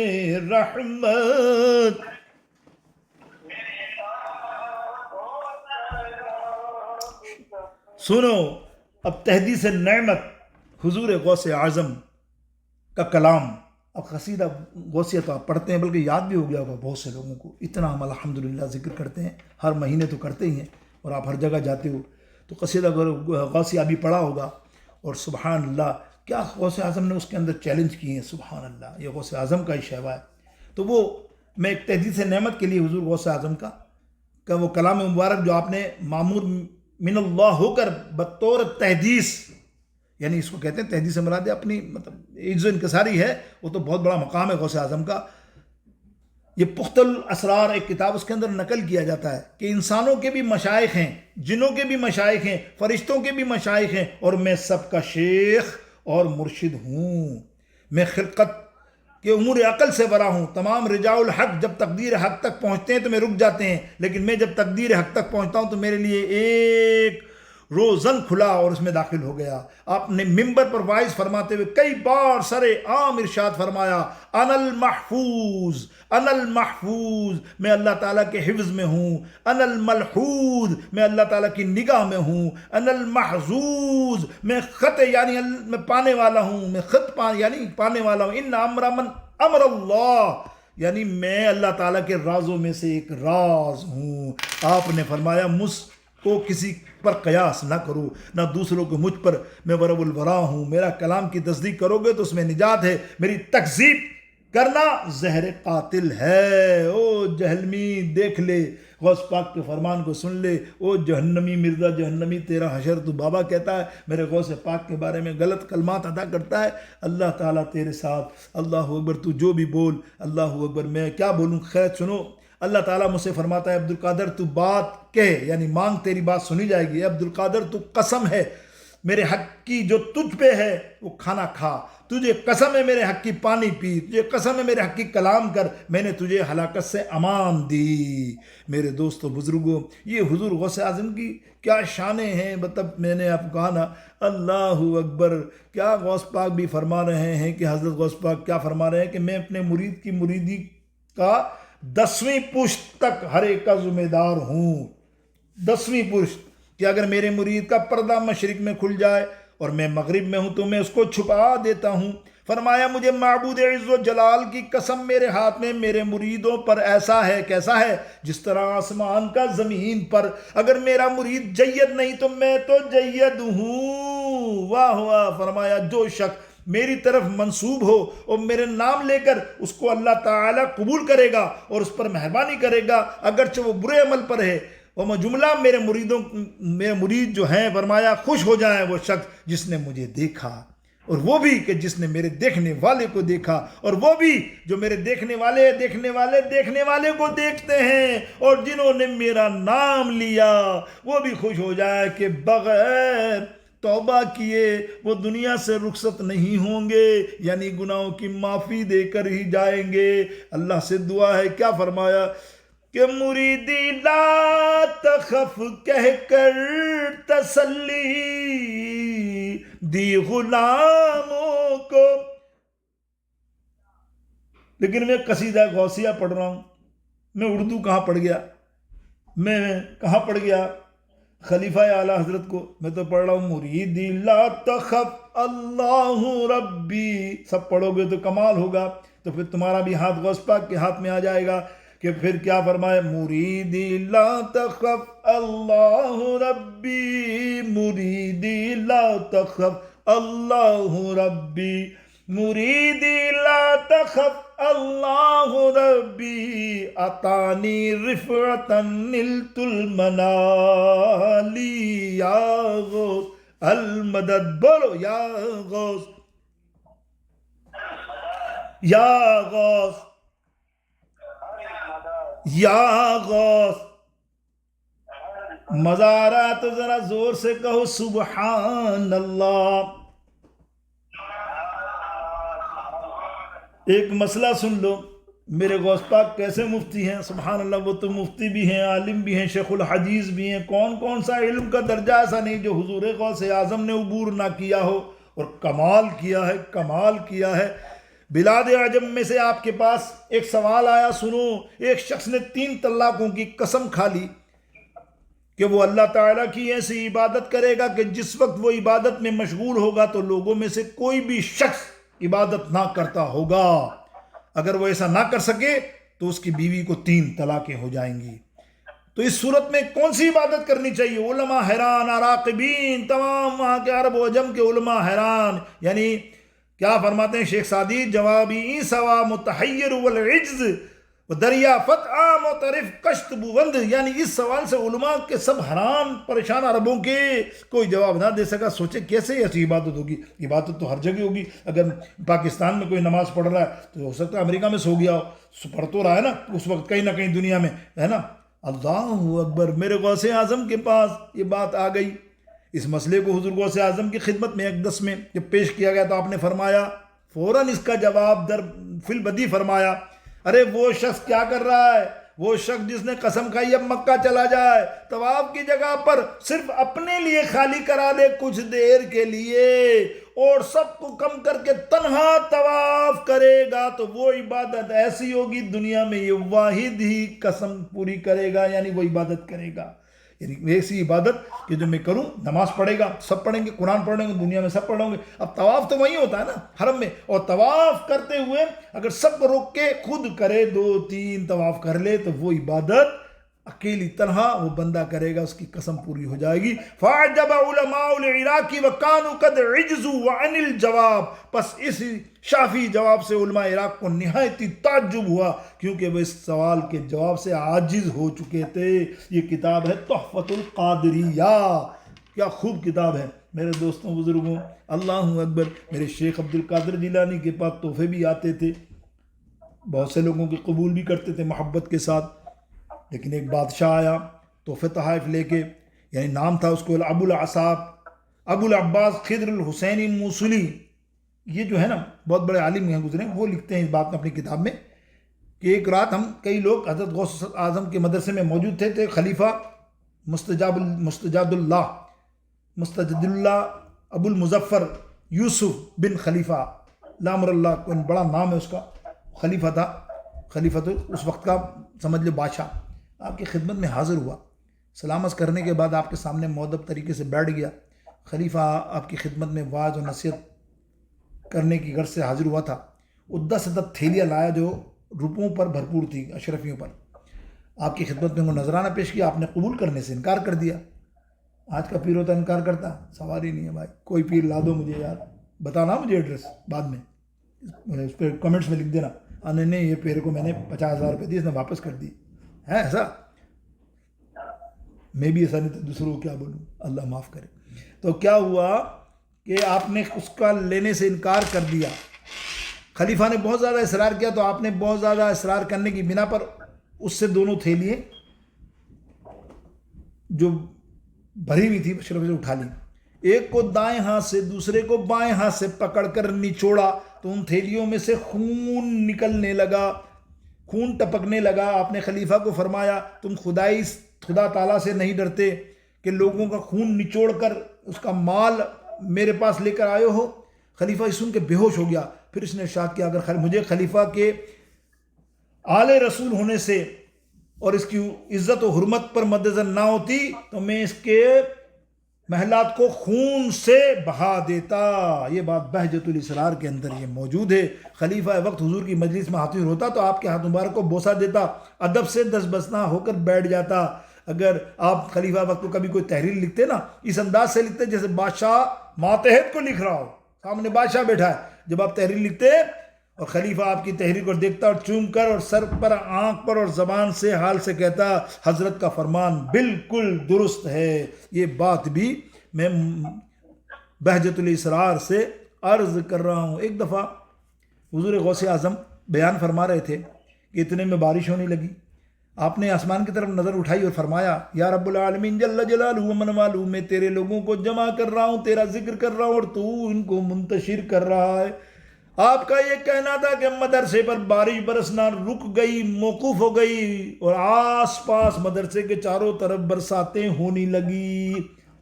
رحمت۔ سنو اب تحدیث نعمت حضور غوث اعظم کا کلام۔ اب قصیدہ غوثیہ تو آپ پڑھتے ہیں، بلکہ یاد بھی ہو گیا ہوگا بہت سے لوگوں کو، اتنا ہم الحمدللہ ذکر کرتے ہیں، ہر مہینے تو کرتے ہی ہیں، اور آپ ہر جگہ جاتے ہو تو قصیدہ غوثیہ بھی پڑھا ہوگا۔ اور سبحان اللہ، کیا غوث اعظم نے اس کے اندر چیلنج کیے ہیں، سبحان اللہ، یہ غوث اعظم کا ہی شیوا ہے۔ تو وہ میں ایک تحدیث نعمت کے لیے حضور غوث اعظم کا وہ کلام مبارک جو آپ نے معمور من اللہ ہو کر بطور تحدیث، یعنی اس کو کہتے ہیں تحدیث مراد اپنی مطلب عجز و انکساری ہے، وہ تو بہت بڑا مقام ہے غوث اعظم کا۔ یہ پختہ الاسرار ایک کتاب، اس کے اندر نقل کیا جاتا ہے کہ انسانوں کے بھی مشائخ ہیں، جنوں کے بھی مشائخ ہیں، فرشتوں کے بھی مشائخ ہیں، اور میں سب کا شیخ اور مرشد ہوں۔ میں خلقت کہ امور عقل سے ورا ہوں۔ تمام رجاء الحق جب تقدیر حق تک پہنچتے ہیں تو میں رک جاتے ہیں، لیکن میں جب تقدیر حق تک پہنچتا ہوں تو میرے لیے ایک روزن کھلا اور اس میں داخل ہو گیا۔ آپ نے ممبر پر وائز فرماتے ہوئے کئی بار سر عام ارشاد فرمایا، انا المحفوظ، انا المحفوظ، میں اللہ تعالیٰ کے حفظ میں ہوں، انا الملحوظ، میں اللہ تعالیٰ کی نگاہ میں ہوں، انا المحظوظ، میں خط یعنی میں پانے والا ہوں، میں خط یعنی پانے والا ہوں، ان امر من امر اللہ، یعنی میں اللہ تعالیٰ کے رازوں میں سے ایک راز ہوں۔ آپ نے فرمایا مجھ کو کسی پر قیاس نہ کرو، نہ دوسروں کو مجھ پر، میں ورب الورا ہوں۔ میرا کلام کی تصدیق کرو گے تو اس میں نجات ہے، میری تکذیب کرنا زہر قاتل ہے۔ او جہلمی دیکھ لے، غوث پاک کے فرمان کو سن لے، او جہنمی مرزا جہنمی تیرا حشر، تو بابا کہتا ہے میرے غوث پاک کے بارے میں غلط کلمات ادا کرتا ہے، اللہ تعالیٰ تیرے ساتھ، اللہ اکبر، تو جو بھی بول، اللہ اکبر، میں کیا بولوں، خیر سنو، اللہ تعالیٰ مجھ سے فرماتا ہے عبد القادر تو بات کہہ، یعنی مانگ تیری بات سنی جائے گی۔ عبد القادر تو قسم ہے میرے حق کی جو تجھ پہ ہے وہ کھانا کھا، تجھے قسم ہے میرے حق کی پانی پی، تجھے قسم ہے میرے حق کی کلام کر، میں نے تجھے ہلاکت سے امان دی۔ میرے دوستو بزرگوں، یہ حضور غوث اعظم کی کیا شانیں ہیں، مطلب میں نے آپ کو کہا نا، اللہ اکبر، کیا غوث پاک بھی فرما رہے ہیں کہ حضرت غوث پاک کیا فرما رہے ہیں کہ میں اپنے مرید کی مریدی کا 10ویں پشت تک ہر ایک کا ذمہ دار ہوں۔ 10ویں پشت کہ اگر میرے مرید کا پردہ مشرق میں کھل جائے اور میں مغرب میں ہوں تو میں اس کو چھپا دیتا ہوں۔ فرمایا مجھے معبود عز و جلال کی قسم، میرے ہاتھ میں میرے مریدوں پر ایسا ہے، کیسا ہے، جس طرح آسمان کا زمین پر۔ اگر میرا مرید جید نہیں تو میں تو جید ہوں۔ واہ واہ! فرمایا جو شخص میری طرف منسوب ہو اور میرے نام لے کر اس کو اللہ تعالیٰ قبول کرے گا اور اس پر مہربانی کرے گا، اگرچہ وہ برے عمل پر ہے، وہ جملہ میرے مرید جو ہیں، فرمایا خوش ہو جائیں وہ شخص جس نے مجھے دیکھا، اور وہ بھی کہ جس نے میرے دیکھنے والے کو دیکھا، اور وہ بھی جو میرے دیکھنے والے کو دیکھتے ہیں، اور جنہوں نے میرا نام لیا وہ بھی خوش ہو جائے کہ بغیر توبہ کیے وہ دنیا سے رخصت نہیں ہوں گے، یعنی گناہوں کی معافی دے کر ہی جائیں گے۔ اللہ سے دعا ہے، کیا فرمایا کہ مریدی لا تخف کہہ کر تسلی دی غلاموں کو۔ لیکن میں قصیدہ غوثیہ پڑھ رہا ہوں، میں اردو کہاں پڑھ گیا، میں کہاں پڑھ گیا خلیفہ اعلیٰ حضرت کو، میں تو پڑھ رہا ہوں مریدی لا تخف اللہ ربی۔ سب پڑھو گے تو کمال ہوگا، تو پھر تمہارا بھی ہاتھ غوث پاک کے ہاتھ میں آ جائے گا کہ پھر کیا فرمائے، مریدی لا تخف اللہ ربی، مریدی لا تخف اللہ ربی، مریدی لا تخف اللہ ربی، اتانی رفعتا نلت المنالی، یا غوث المدد، بولو یا غوث، یا غوث، یا غوث۔ مزہ آ رہا ہے تو ذرا زور سے کہو سبحان اللہ۔ ایک مسئلہ سن لو، میرے غوث پاک کیسے مفتی ہیں، سبحان اللہ، وہ تو مفتی بھی ہیں، عالم بھی ہیں، شیخ الحدیث بھی ہیں، کون کون سا علم کا درجہ ایسا نہیں جو حضور غوث اعظم نے عبور نہ کیا ہو، اور کمال کیا ہے، کمال کیا ہے۔ بلاد عجم میں سے آپ کے پاس ایک سوال آیا، سنو، ایک شخص نے 3 طلاقوں کی قسم کھا لی کہ وہ اللہ تعالیٰ کی ایسی عبادت کرے گا کہ جس وقت وہ عبادت میں مشغول ہوگا تو لوگوں میں سے کوئی بھی شخص عبادت نہ کرتا ہوگا، اگر وہ ایسا نہ کر سکے تو اس کی بیوی کو 3 طلاقیں ہو جائیں گی۔ تو اس صورت میں کون سی عبادت کرنی چاہیے؟ علماء حیران، عراقبین، تمام وہاں کے عرب و عجم کے علماء حیران، یعنی کیا فرماتے ہیں شیخ سعدی، جوابی سوا متحیر والعجز دریا فتح مترف کشت بوند، یعنی اس سوال سے علماء کے سب حیران پریشان، عربوں کے کوئی جواب نہ دے سکا۔ سوچے کیسے ایسی عبادت ہوگی؟ عبادت تو ہر جگہ ہوگی، اگر پاکستان میں کوئی نماز پڑھ رہا ہے تو ہو سکتا ہے امریکہ میں سو گیا ہو، پڑھ تو رہا ہے نا اس وقت کہیں نہ کہیں دنیا میں، ہے نا۔ اللہ اکبر، میرے غوث اعظم کے پاس یہ بات آ گئی۔ اس مسئلے کو حضور غوث اعظم کی خدمت میں اقدس میں جب پیش کیا گیا تو آپ نے فرمایا، فوراً اس کا جواب در فی البدی فرمایا، ارے وہ شخص کیا کر رہا ہے، وہ شخص جس نے قسم کھائی اب مکہ چلا جائے، طواف کی جگہ پر صرف اپنے لیے خالی کرا دے کچھ دیر کے لیے، اور سب کو کم کر کے تنہا طواف کرے گا تو وہ عبادت ایسی ہوگی دنیا میں یہ واحد ہی قسم پوری کرے گا، یعنی وہ عبادت کرے گا، یعنی ایسی عبادت کہ جو میں کروں، نماز پڑھے گا سب پڑھیں گے، قرآن پڑھیں گے دنیا میں سب پڑھیں گے۔ اب طواف تو وہی ہوتا ہے نا حرم میں، اور طواف کرتے ہوئے اگر سب کو روک کے خود کرے 2-3 طواف کر لے تو وہ عبادت اکیلی تنہا وہ بندہ کرے گا، اس کی قسم پوری ہو جائے گی۔ فَعَجَبَ عُلَمَاءُ الْعِرَاقِ وَكَانُوا قَدْ عِجْزُوا وَعَنِ الْجَوَابِ، پس اس شافی جواب سے علماء عراق کو نہایتی تعجب ہوا، کیونکہ وہ اس سوال کے جواب سے عاجز ہو چکے تھے۔ یہ کتاب ہے تحفۃ القادریہ، کیا خوب کتاب ہے میرے دوستوں بزرگوں، اللہ اکبر۔ میرے شیخ عبد القادر جیلانی کے پاس تحفے بھی آتے تھے، بہت سے لوگوں کے قبول بھی کرتے تھے محبت کے ساتھ، لیکن ایک بادشاہ آیا تحفے تحائف لے کے، یعنی نام تھا اس کو ابو العصاب، ابو العباس خضر الحسینی موصلی، یہ جو ہے نا بہت بڑے عالم ہیں گزرے، وہ لکھتے ہیں اس بات میں اپنی کتاب میں کہ ایک رات ہم کئی لوگ حضرت غوث اعظم کے مدرسے میں موجود تھے خلیفہ مستجد اللہ ابو المظفر یوسف بن خلیفہ لامر اللہ، کوئی بڑا نام ہے اس کا، خلیفہ تھا، خلیفہ تو اس وقت کا سمجھ لو بادشاہ، آپ کی خدمت میں حاضر ہوا، سلامت کرنے کے بعد آپ کے سامنے مؤدب طریقے سے بیٹھ گیا۔ خلیفہ آپ کی خدمت میں واعظ و نصیحت کرنے کی غرض سے حاضر ہوا تھا، وہ 10 عدد تھیلیاں لایا جو روپوں پر بھرپور تھی، اشرفیوں پر، آپ کی خدمت میں وہ نذرانہ پیش کیا، آپ نے قبول کرنے سے انکار کر دیا۔ آج کا پیر ہوتا انکار کرتا، سوال ہی نہیں ہے بھائی، کوئی پیر لا دو مجھے یار، بتانا مجھے ایڈریس بعد میں اس پہ کمنٹس میں لکھ دینا، نہیں یہ پیر کو میں نے 50,000 روپے دی، اس نے واپس کر دی ہے، ایسا میں بھی ایسا نہیں تو دوسروں کو کیا بولوں، اللہ معاف کرے۔ تو کیا ہوا کہ آپ نے اس کا لینے سے انکار کر دیا، خلیفہ نے بہت زیادہ اصرار کیا تو آپ نے بہت زیادہ اصرار کرنے کی بنا پر اس سے دونوں تھیلیاں جو بھری ہوئی تھی اشرف سے اٹھا لی، ایک کو دائیں ہاتھ سے دوسرے کو بائیں ہاتھ سے پکڑ کر نچوڑا تو ان تھیلیوں میں سے خون نکلنے لگا، خون ٹپکنے لگا۔ آپ نے خلیفہ کو فرمایا تم خدا تعالیٰ سے نہیں ڈرتے کہ لوگوں کا خون نچوڑ کر اس کا مال میرے پاس لے کر آئے ہو؟ خلیفہ سن کے بے ہوش ہو گیا۔ پھر اس نے ارشاد کیا اگر مجھے خلیفہ کے آل رسول ہونے سے اور اس کی عزت و حرمت پر مدنظر نہ ہوتی تو میں اس کے محلات کو خون سے بہا دیتا۔ یہ بات بہجت الاسرار کے اندر یہ موجود ہے۔ خلیفہ وقت حضور کی مجلس میں حاضر ہوتا تو آپ کے ہاتھ مبارک کو بوسہ دیتا، ادب سے دست بسنا ہو کر بیٹھ جاتا۔ اگر آپ خلیفہ وقت کو کبھی کوئی تحریر لکھتے نا، اس انداز سے لکھتے جیسے بادشاہ ماتحت کو لکھ رہا ہو، سامنے بادشاہ بیٹھا ہے۔ جب آپ تحریر لکھتے اور خلیفہ آپ کی تحریر کو دیکھتا اور چوم کر اور سر پر آنکھ پر اور زبان سے حال سے کہتا حضرت کا فرمان بالکل درست ہے۔ یہ بات بھی میں بہجت الاسرار سے عرض کر رہا ہوں۔ ایک دفعہ حضور غوث اعظم بیان فرما رہے تھے کہ اتنے میں بارش ہونے لگی۔ آپ نے آسمان کی طرف نظر اٹھائی اور فرمایا یا رب العالمین جل جلالہ ومن والہ، میں تیرے لوگوں کو جمع کر رہا ہوں، تیرا ذکر کر رہا ہوں اور تو ان کو منتشر کر رہا ہے۔ آپ کا یہ کہنا تھا کہ مدرسے پر بارش برسنا رک گئی، موقوف ہو گئی اور آس پاس مدرسے کے چاروں طرف برساتیں ہونے لگی۔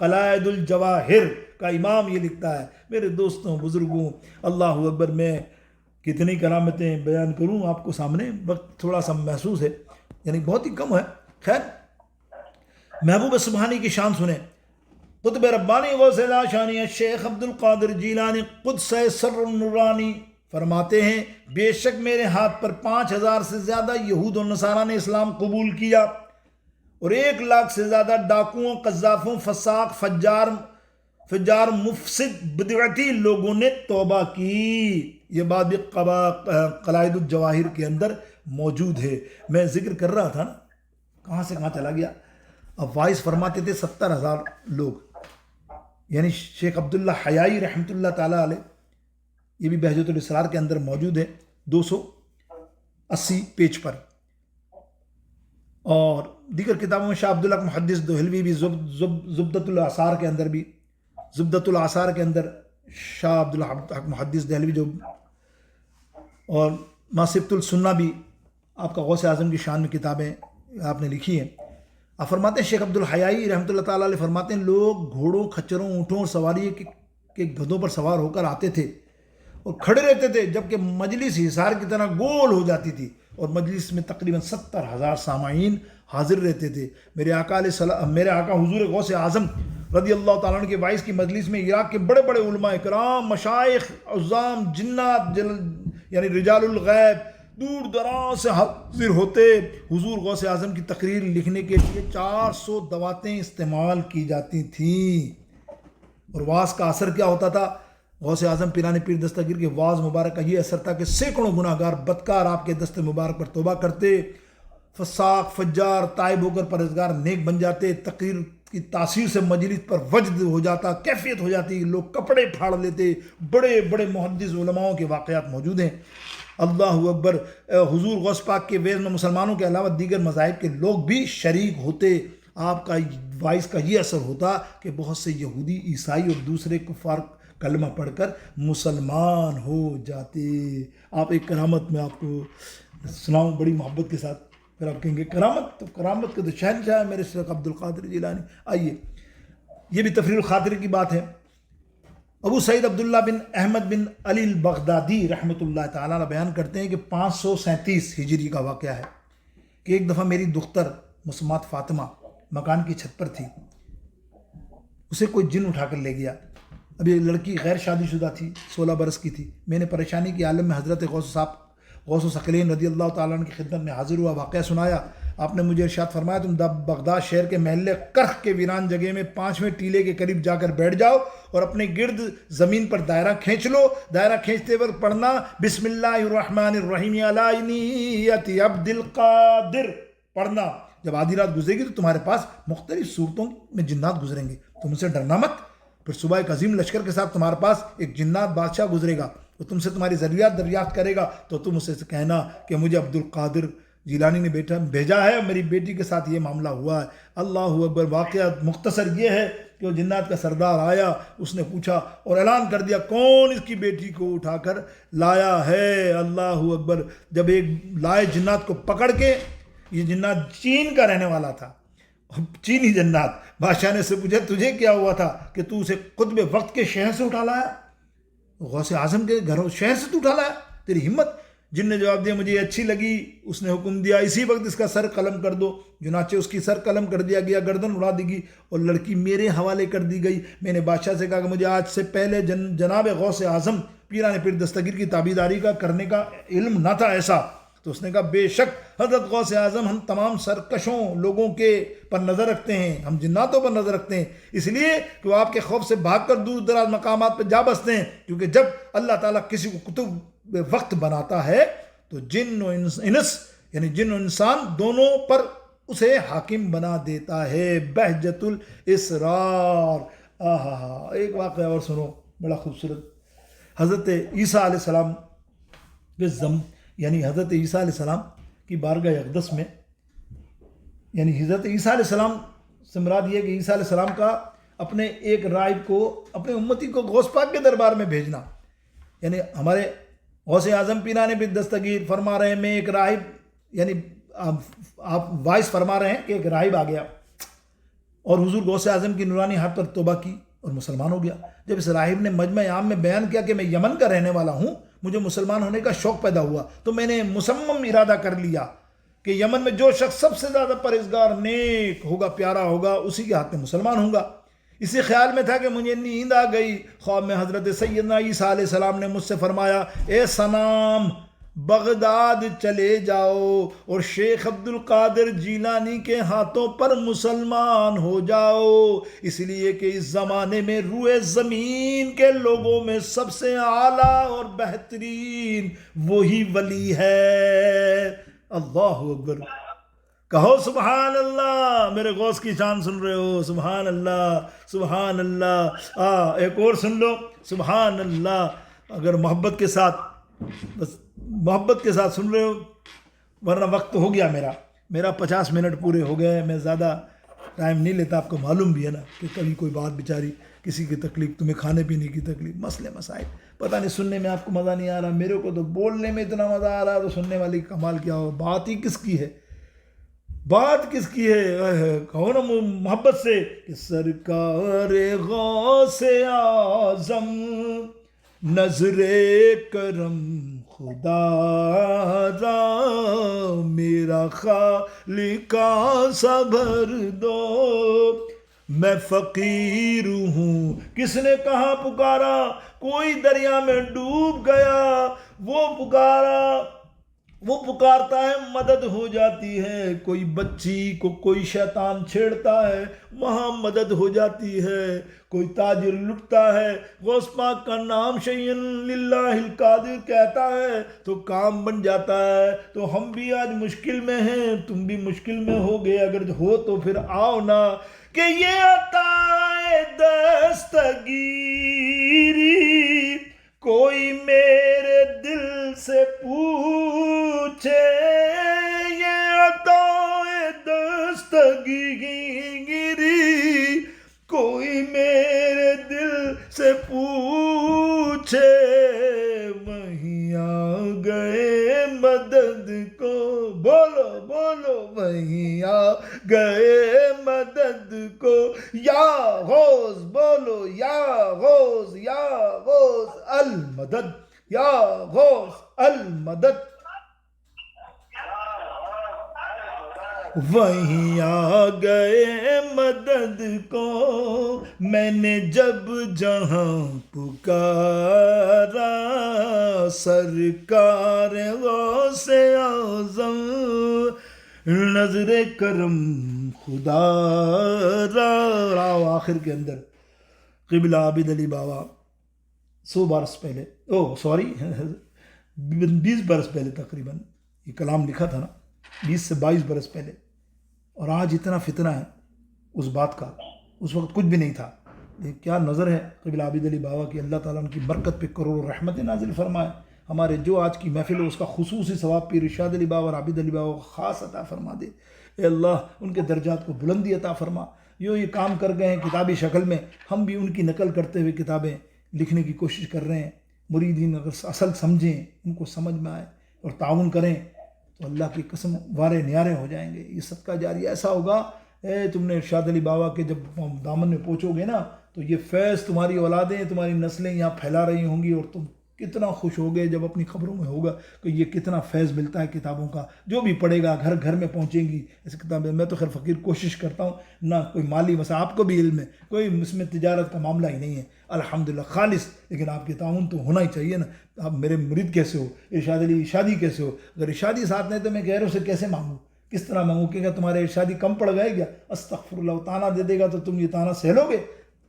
قلائد الجواہر کا امام یہ لکھتا ہے۔ میرے دوستوں بزرگوں، اللہ اکبر، میں کتنی کرامتیں بیان کروں آپ کو سامنے، وقت تھوڑا سا محسوس ہے، یعنی بہت ہی کم ہے۔ خیر، محبوب سبحانی کی شان سنیں۔ قطب ربانی غوث شانی شیخ عبد القادر جیلانی قدس سر النورانی فرماتے ہیں بے شک میرے ہاتھ پر 5000 سے زیادہ یہود و نصارہ نے اسلام قبول کیا اور 1 لاکھ سے زیادہ ڈاکوؤں، قذافوں، فساق، فجار، مفسد، بدعتی لوگوں نے توبہ کی۔ یہ بات بھی قلائد الجواہر کے اندر موجود ہے۔ میں ذکر کر رہا تھا نا، کہاں سے کہاں چلا گیا۔ اب وائس فرماتے تھے 70,000 لوگ، یعنی شیخ عبداللہ حیائی رحمۃ اللہ تعالیٰ علیہ، یہ بھی بہجت الاسرار کے اندر موجود ہے 280 پیج پر۔ اور دیگر کتابوں میں شاہ عبدالحق محدث دہلوی بھی زبدۃ الآثار کے اندر بھی، زبدۃ الآثار کے اندر شاہ عبدالحق محدث دہلوی جو، اور ماسبۃ السنہ بھی آپ کا غوث اعظم کی شان میں کتابیں آپ نے لکھی ہیں۔ آپ فرماتے ہیں شیخ عبدالحیائی رحمۃ اللہ تعالیٰ علیہ فرماتے ہیں لوگ گھوڑوں، کھچروں، اونٹوں اور سواری کے گدھوں پر سوار ہو کر آتے تھے اور کھڑے رہتے تھے، جبکہ مجلس حصار کی طرح گول ہو جاتی تھی اور مجلس میں تقریباً 70,000 سامعین حاضر رہتے تھے۔ میرے آقا حضور غوث اعظم رضی اللہ تعالیٰ عنہ کے باعث کی مجلس میں عراق کے بڑے بڑے علماء کرام، مشائخ، عظام، جنات، یعنی رجال الغیب دور دراز سے حاضر ہوتے۔ حضور غوث اعظم کی تقریر لکھنے کے لیے 400 دواتیں استعمال کی جاتی تھیں۔ اور واعظ کا اثر کیا ہوتا تھا؟ غوث اعظم پیران پیر دستگیر کے واعظ مبارک کا یہ اثر تھا کہ سینکڑوں گناہ گار بدکار آپ کے دست مبارک پر توبہ کرتے، فساق، فجار، تائب ہو کر پرہیزگار نیک بن جاتے، تقریر کی تاثیر سے مجلس پر وجد ہو جاتا، کیفیت ہو جاتی، لوگ کپڑے پھاڑ لیتے۔ بڑے بڑے محدث علماءوں کے واقعات موجود ہیں۔ اللہ اکبر۔ حضور غوث پاک کے ویز میں مسلمانوں کے علاوہ دیگر مذاہب کے لوگ بھی شریک ہوتے۔ آپ کا وائس کا یہ اثر ہوتا کہ بہت سے یہودی، عیسائی اور دوسرے کفار کلمہ پڑھ کر مسلمان ہو جاتے۔ آپ ایک کرامت میں آپ کو سناؤں بڑی محبت کے ساتھ، پھر آپ کہیں گے کرامت، تو کرامت کے تو شہنشاہ ہے میرے شیخ عبد القادر جیلانی۔ آئیے، یہ بھی تفریح الخاطر کی بات ہے۔ ابو سعید عبداللہ بن احمد بن علی البغدادی رحمۃ اللہ تعالیٰ بیان کرتے ہیں کہ 537 ہجری کا واقعہ ہے کہ ایک دفعہ میری دختر مسمات فاطمہ مکان کی چھت پر تھی، اسے کوئی جن اٹھا کر لے گیا۔ اب یہ لڑکی غیر شادی شدہ تھی، 16 برس کی تھی۔ میں نے پریشانی کی عالم میں حضرت غوث ثقلین رضی اللہ تعالیٰ عنہ کی خدمت میں حاضر ہوا، واقعہ سنایا۔ آپ نے مجھے ارشاد فرمایا تم بغداد شہر کے محلے کرخ کے ویران جگہ میں 5ویں ٹیلے کے قریب جا کر بیٹھ جاؤ اور اپنے گرد زمین پر دائرہ کھینچ لو۔ دائرہ کھینچتے وقت پڑھنا بسم اللہ الرحمن الرحیم علی نیت عبد القادر پڑھنا۔ جب آدھی رات گزرے گی تو تمہارے پاس مختلف صورتوں میں جنات گزریں گے، تم ان سے ڈرنا مت۔ پھر صبح ایک عظیم لشکر کے ساتھ تمہارے پاس ایک جنات بادشاہ گزرے گا، وہ تم سے تمہاری ضروریات دریافت کرے گا، تو تم اسے کہنا کہ مجھے عبد القادر جیلانی نے بھیجا ہے، میری بیٹی کے ساتھ یہ معاملہ ہوا ہے۔ اللہ اکبر۔ واقعہ مختصر یہ ہے کہ وہ جنات کا سردار آیا، اس نے پوچھا اور اعلان کر دیا کون اس کی بیٹی کو اٹھا کر لایا ہے۔ اللہ اکبر۔ جب ایک لائے جنات کو پکڑ کے، یہ جنات چین کا رہنے والا تھا، چینی جنات۔ بادشاہ نے سے پوچھا تجھے کیا ہوا تھا کہ تو اسے قطب وقت کے شہر سے اٹھا لایا، غوث اعظم کے گھروں شہر سے تو اٹھا لایا، تیری ہمت؟ جن نے جواب دیا مجھے اچھی لگی، اس نے حکم دیا اسی وقت اس کا سر قلم کر دو۔ چنانچہ اس کی سر قلم کر دیا گیا، گردن اڑا دی گئی اور لڑکی میرے حوالے کر دی گئی۔ میں نے بادشاہ سے کہا کہ مجھے آج سے پہلے جناب غوث اعظم پیران پیر دستگیر کی تابعداری کا کرنے کا علم نہ تھا ایسا۔ تو اس نے کہا بے شک حضرت غوث اعظم ہم تمام سرکشوں لوگوں کے پر نظر رکھتے ہیں، ہم جناتوں پر نظر رکھتے ہیں، اس لیے کہ وہ آپ کے خوف سے بھاگ کر دور دراز مقامات پہ جا بستے ہیں، کیونکہ جب اللہ تعالیٰ کسی کو قطب وقت بناتا ہے تو جن و انس یعنی جن و انسان دونوں پر اسے حاکم بنا دیتا ہے۔ بہجت الاسرار۔ ایک واقعہ اور سنو، بڑا خوبصورت۔ حضرت عیسیٰ علیہ السلام کے یعنی حضرت عیسیٰ علیہ السلام کی بارگاہ اقدس میں، یعنی حضرت عیسیٰ علیہ السلام سے مراد یہ کہ عیسیٰ علیہ السلام کا اپنے ایک راہب کو، اپنے امتی کو غوث پاک کے دربار میں بھیجنا، یعنی ہمارے غوث اعظم پیران پیر دستگیر فرما رہے ہیں میں ایک راہب، یعنی آپ وائس فرما رہے ہیں کہ ایک راہب آ گیا اور حضور غوث اعظم کی نورانی ہاتھ پر توبہ کی اور مسلمان ہو گیا۔ جب اس راہب نے مجمع عام میں بیان کیا کہ میں یمن کا رہنے والا ہوں، مجھے مسلمان ہونے کا شوق پیدا ہوا، تو میں نے مصمم ارادہ کر لیا کہ یمن میں جو شخص سب سے زیادہ پرہیزگار نیک ہوگا، پیارا ہوگا، اسی کے ہاتھ میں مسلمان ہوں گا۔ اسی خیال میں تھا کہ مجھے نیند آ گئی، خواب میں حضرت سیدنا عیسیٰ علیہ السلام نے مجھ سے فرمایا اے صنم بغداد چلے جاؤ اور شیخ عبد القادر جیلانی کے ہاتھوں پر مسلمان ہو جاؤ، اس لیے کہ اس زمانے میں روئے زمین کے لوگوں میں سب سے اعلیٰ اور بہترین وہی ولی ہے۔ اللہ اکبر۔ کہو سبحان اللہ۔ میرے غوث کی شان سن رہے ہو؟ سبحان اللہ، سبحان اللہ۔ ایک اور سن لو، سبحان اللہ۔ اگر محبت کے ساتھ، بس محبت کے ساتھ سن رہے ہو، ورنہ وقت ہو گیا میرا 50 منٹ پورے ہو گئے۔ میں زیادہ ٹائم نہیں لیتا، آپ کو معلوم بھی ہے نا کہ کبھی کوئی بات بیچاری کسی کی تکلیف، تمہیں کھانے پینے کی تکلیف، مسئلے مسائل، پتہ نہیں سننے میں آپ کو مزہ نہیں آ رہا، میرے کو تو بولنے میں اتنا مزہ آ رہا، تو سننے والی کمال کیا ہو؟ بات ہی کس کی ہے، بات کس کی ہے؟ کہو نا محبت سے کہ سرکار غوث اعظم نظر کرم خدا را میرا خالقہ صبر دو، میں فقیر ہوں۔ کس نے کہاں پکارا؟ کوئی دریا میں ڈوب گیا، وہ پکارتا ہے مدد ہو جاتی ہے، کوئی بچی کو کوئی شیطان چھیڑتا ہے وہاں مدد ہو جاتی ہے، کوئی تاجر لٹتا ہے غوث پاک کا نام شیئن للہ القادر کہتا ہے تو کام بن جاتا ہے۔ تو ہم بھی آج مشکل میں ہیں، تم بھی مشکل میں ہوگے، اگر ہو تو پھر آؤ نا کہ یہ عطائے دستگیری کوئی میرے دل سے پوچھے، یہ عطائے دستگیری کوئی میرے دل سے پوچھے، وہیں آ گئے مدد کو، بولو بولو، وہیں آ گئے مدد کو، یا غوث، بولو یا غوث، یا غوث المدد، یا غوث المدد۔ وہیں آ گئے مدد کو، میں نے جب جہاں پکارا، سرکار غوث اعظم نظر کرم خدا را۔ آخر کے اندر قبلہ عابد علی بابا 100 برس پہلے، 20 برس پہلے تقریباً یہ کلام لکھا تھا نا، 20 سے 22 برس پہلے، اور آج اتنا فتنہ ہے اس بات کا، اس وقت کچھ بھی نہیں تھا۔ لیکن کیا نظر ہے قبلہ عابد علی بابا کی، اللہ تعالیٰ ان کی برکت پہ کروڑوں رحمت نازل فرمائے۔ ہمارے جو آج کی محفل ہو اس کا خصوصی ثواب پیر ارشاد علی بابا اور عابد علی بابا کو خاص عطا فرما دے. اے اللہ ان کے درجات کو بلندی عطا فرما. یہ کام کر گئے ہیں کتابی شکل میں، ہم بھی ان کی نقل کرتے ہوئے کتابیں لکھنے کی کوشش کر رہے ہیں. مریدین اگر اصل سمجھیں، ان کو سمجھ میں آئے اور تعاون کریں تو اللہ کی قسم وارے نیارے ہو جائیں گے. یہ صدقہ جاری ایسا ہوگا، تم نے ارشاد علی بابا کے جب دامن میں پہنچو گے نا تو یہ فیض تمہاری اولادیں، تمہاری نسلیں یہاں پھیلا رہی ہوں گی، اور تم کتنا خوش ہوگے جب اپنی خبروں میں ہوگا کہ یہ کتنا فیض ملتا ہے کتابوں کا. جو بھی پڑھے گا گھر گھر میں پہنچیں گی ایسی کتابیں. میں تو خیر فقیر کوشش کرتا ہوں نہ کوئی مالی مسئلہ، آپ کو بھی علم ہے، کوئی اس میں تجارت کا معاملہ ہی نہیں ہے الحمدللہ خالص، لیکن آپ کے تعاون تو ہونا ہی چاہیے نا. آپ میرے مرید کیسے ہو، ارشاد علی ارشادی کیسے ہو؟ اگر ارشادی ساتھ نہیں تو میں غیروں سے کیسے مانگوں، کس طرح مانگوں؟ کہ کیا تمہارے ارشادی کم پڑ گئے کیا؟ استغفر اللہ. تانا دے دے گا تو تم یہ تانا سہلو گے؟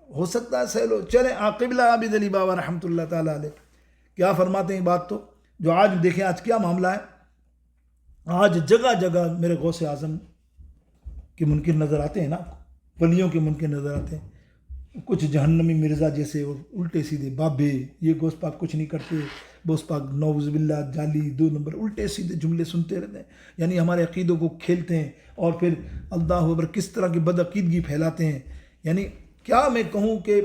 ہو سکتا ہے سہلو. چلیں قبلہ عابد علی بابا رحمۃ اللہ تعالیٰ علیہ کیا فرماتے ہیں بات تو، جو آج دیکھیں آج کیا معاملہ ہے. آج جگہ جگہ میرے غوث اعظم کے منکر نظر آتے ہیں نا، ولیوں کے منکر نظر آتے ہیں. کچھ جہنمی مرزا جیسے الٹے سیدھے بابے، یہ غوث پاک کچھ نہیں کرتے، غوث پاک نعوذ باللہ جعلی 2 نمبر الٹے سیدھے جملے سنتے رہتے ہیں. یعنی ہمارے عقیدوں کو کھیلتے ہیں اور پھر اللہ اکبر کس طرح کی بدعقیدگی پھیلاتے ہیں. یعنی کیا میں کہوں کہ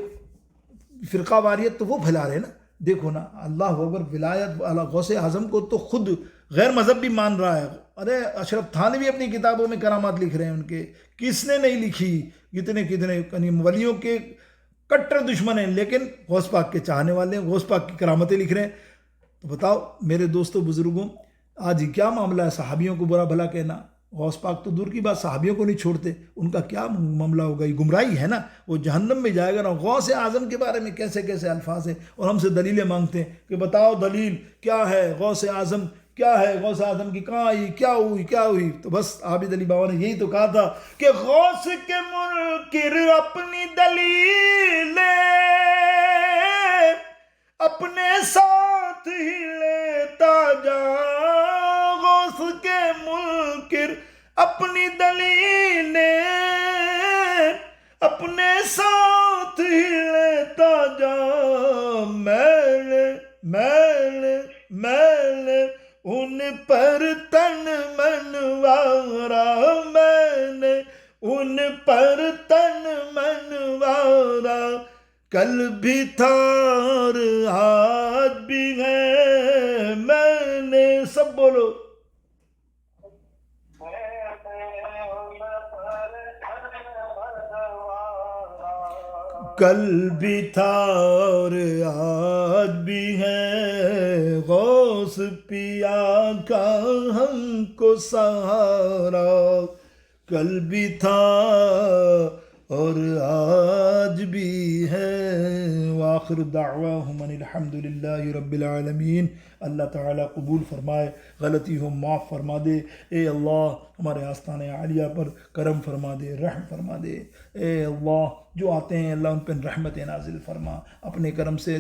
فرقہ واریت تو وہ پھیلا رہے ہیں نا. دیکھو نا اللہ اکبر، ولایت غوث اعظم کو تو خود غیر مذہب بھی مان رہا ہے. ارے اشرف تھانوی اپنی کتابوں میں کرامات لکھ رہے ہیں ان کے، کس نے نہیں لکھی؟ کتنے یعنی ولیوں کے کٹر دشمن ہیں لیکن غوث پاک کے چاہنے والے ہیں، غوث پاک کی کرامتیں لکھ رہے ہیں. تو بتاؤ میرے دوستوں بزرگوں، آج ہی کیا معاملہ ہے؟ صحابیوں کو برا بھلا کہنا، غوث پاک تو دور کی بات صحابیوں کو نہیں چھوڑتے، ان کا کیا معاملہ ہوگا؟ یہ گمراہی ہے نا، وہ جہنم میں جائے گا نا. غوث اعظم کے بارے میں کیسے کیسے الفاظ ہیں اور ہم سے دلیلیں مانگتے ہیں کہ بتاؤ دلیل کیا ہے، غوث اعظم کیا ہے، غوث اعظم کی کہاں آئی، کیا ہوئی کیا ہوئی؟ تو بس عابد علی بابا نے یہی تو کہا تھا کہ غوث کے منکر اپنی دلیل اپنے ساتھ ہی لیتا جا. غوث کے منکر اپنی دلیل اپنے ساتھ ہی لیتا جا. میل ان پر تن منوارا، میں نے ان پر تن منوارا. کل بھی تھا اور آج بھی ہے، میں نے سب بولو. کل بھی تھا اور آج بھی ہے، غوث پیا کا ہم کو سہارا. کل بھی تھا اور آج بھی ہے. وآخر دعواہم ان الحمدللہ رب العالمین. اللہ تعالیٰ قبول فرمائے، غلطی ہو معاف فرما دے. اے اللہ ہمارے آستان عالیہ پر کرم فرما دے، رحم فرما دے. اے اللہ جو آتے ہیں اللہ ان پہ رحمت نازل فرما. اپنے کرم سے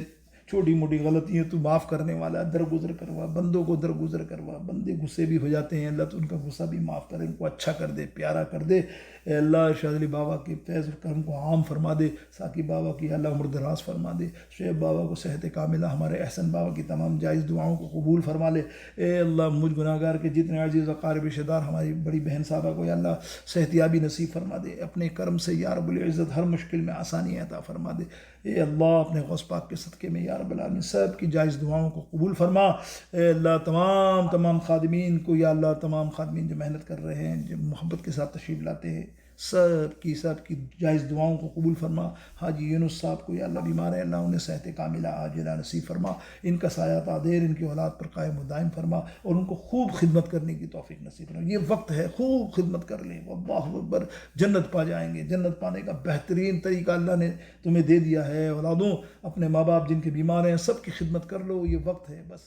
چھوٹی موٹی غلطیاں تو معاف کرنے والا، درگزر کروا، بندوں کو درگزر کروا. بندے غصے بھی ہو جاتے ہیں، اللہ تو ان کا غصہ بھی معاف کرے، ان کو اچھا کر دے، پیارا کر دے. اے اللہ ارشاد علی بابا کے فیض و کرم کو عام فرما دے. ساقی بابا کی اللہ عمر دراز فرما دے. شعیب بابا کو صحت کاملہ، ہمارے احسن بابا کی تمام جائز دعاؤں کو قبول فرما لے. اے اللہ مجھ گناہ گار کے جتنے عزیز و قارب رشتہ دار، ہماری بڑی بہن صاحبہ کو یا اللہ صحت یابی نصیب فرما دے. اپنے کرم سے یا رب العزت ہر مشکل میں آسانی عطا فرما دے. اے اللہ اپنے غوث پاک کے صدقے میں یا رب العالمین سب کی جائز دعاؤں کو قبول فرما. اے اللہ تمام خادمین کو یا اللہ تمام خادمین جو محنت کر رہے ہیں، جو محبت کے ساتھ تشریف لاتے ہیں، سب کی جائز دعاؤں کو قبول فرما. حاجی یونس صاحب کو یا اللہ بیمار ہے، اللہ انہیں صحت کاملہ عاجلہ نصیب فرما. ان کا سایہ تعدیر ان کی اولاد پر قائم و دائم فرما اور ان کو خوب خدمت کرنے کی توفیق نصیب فرما. یہ وقت ہے خوب خدمت کر لیں، اللہ اکبر، جنت پا جائیں گے. جنت پانے کا بہترین طریقہ اللہ نے تمہیں دے دیا ہے. اولادوں اپنے ماں باپ جن کے بیمار ہیں سب کی خدمت کر لو، یہ وقت ہے بس.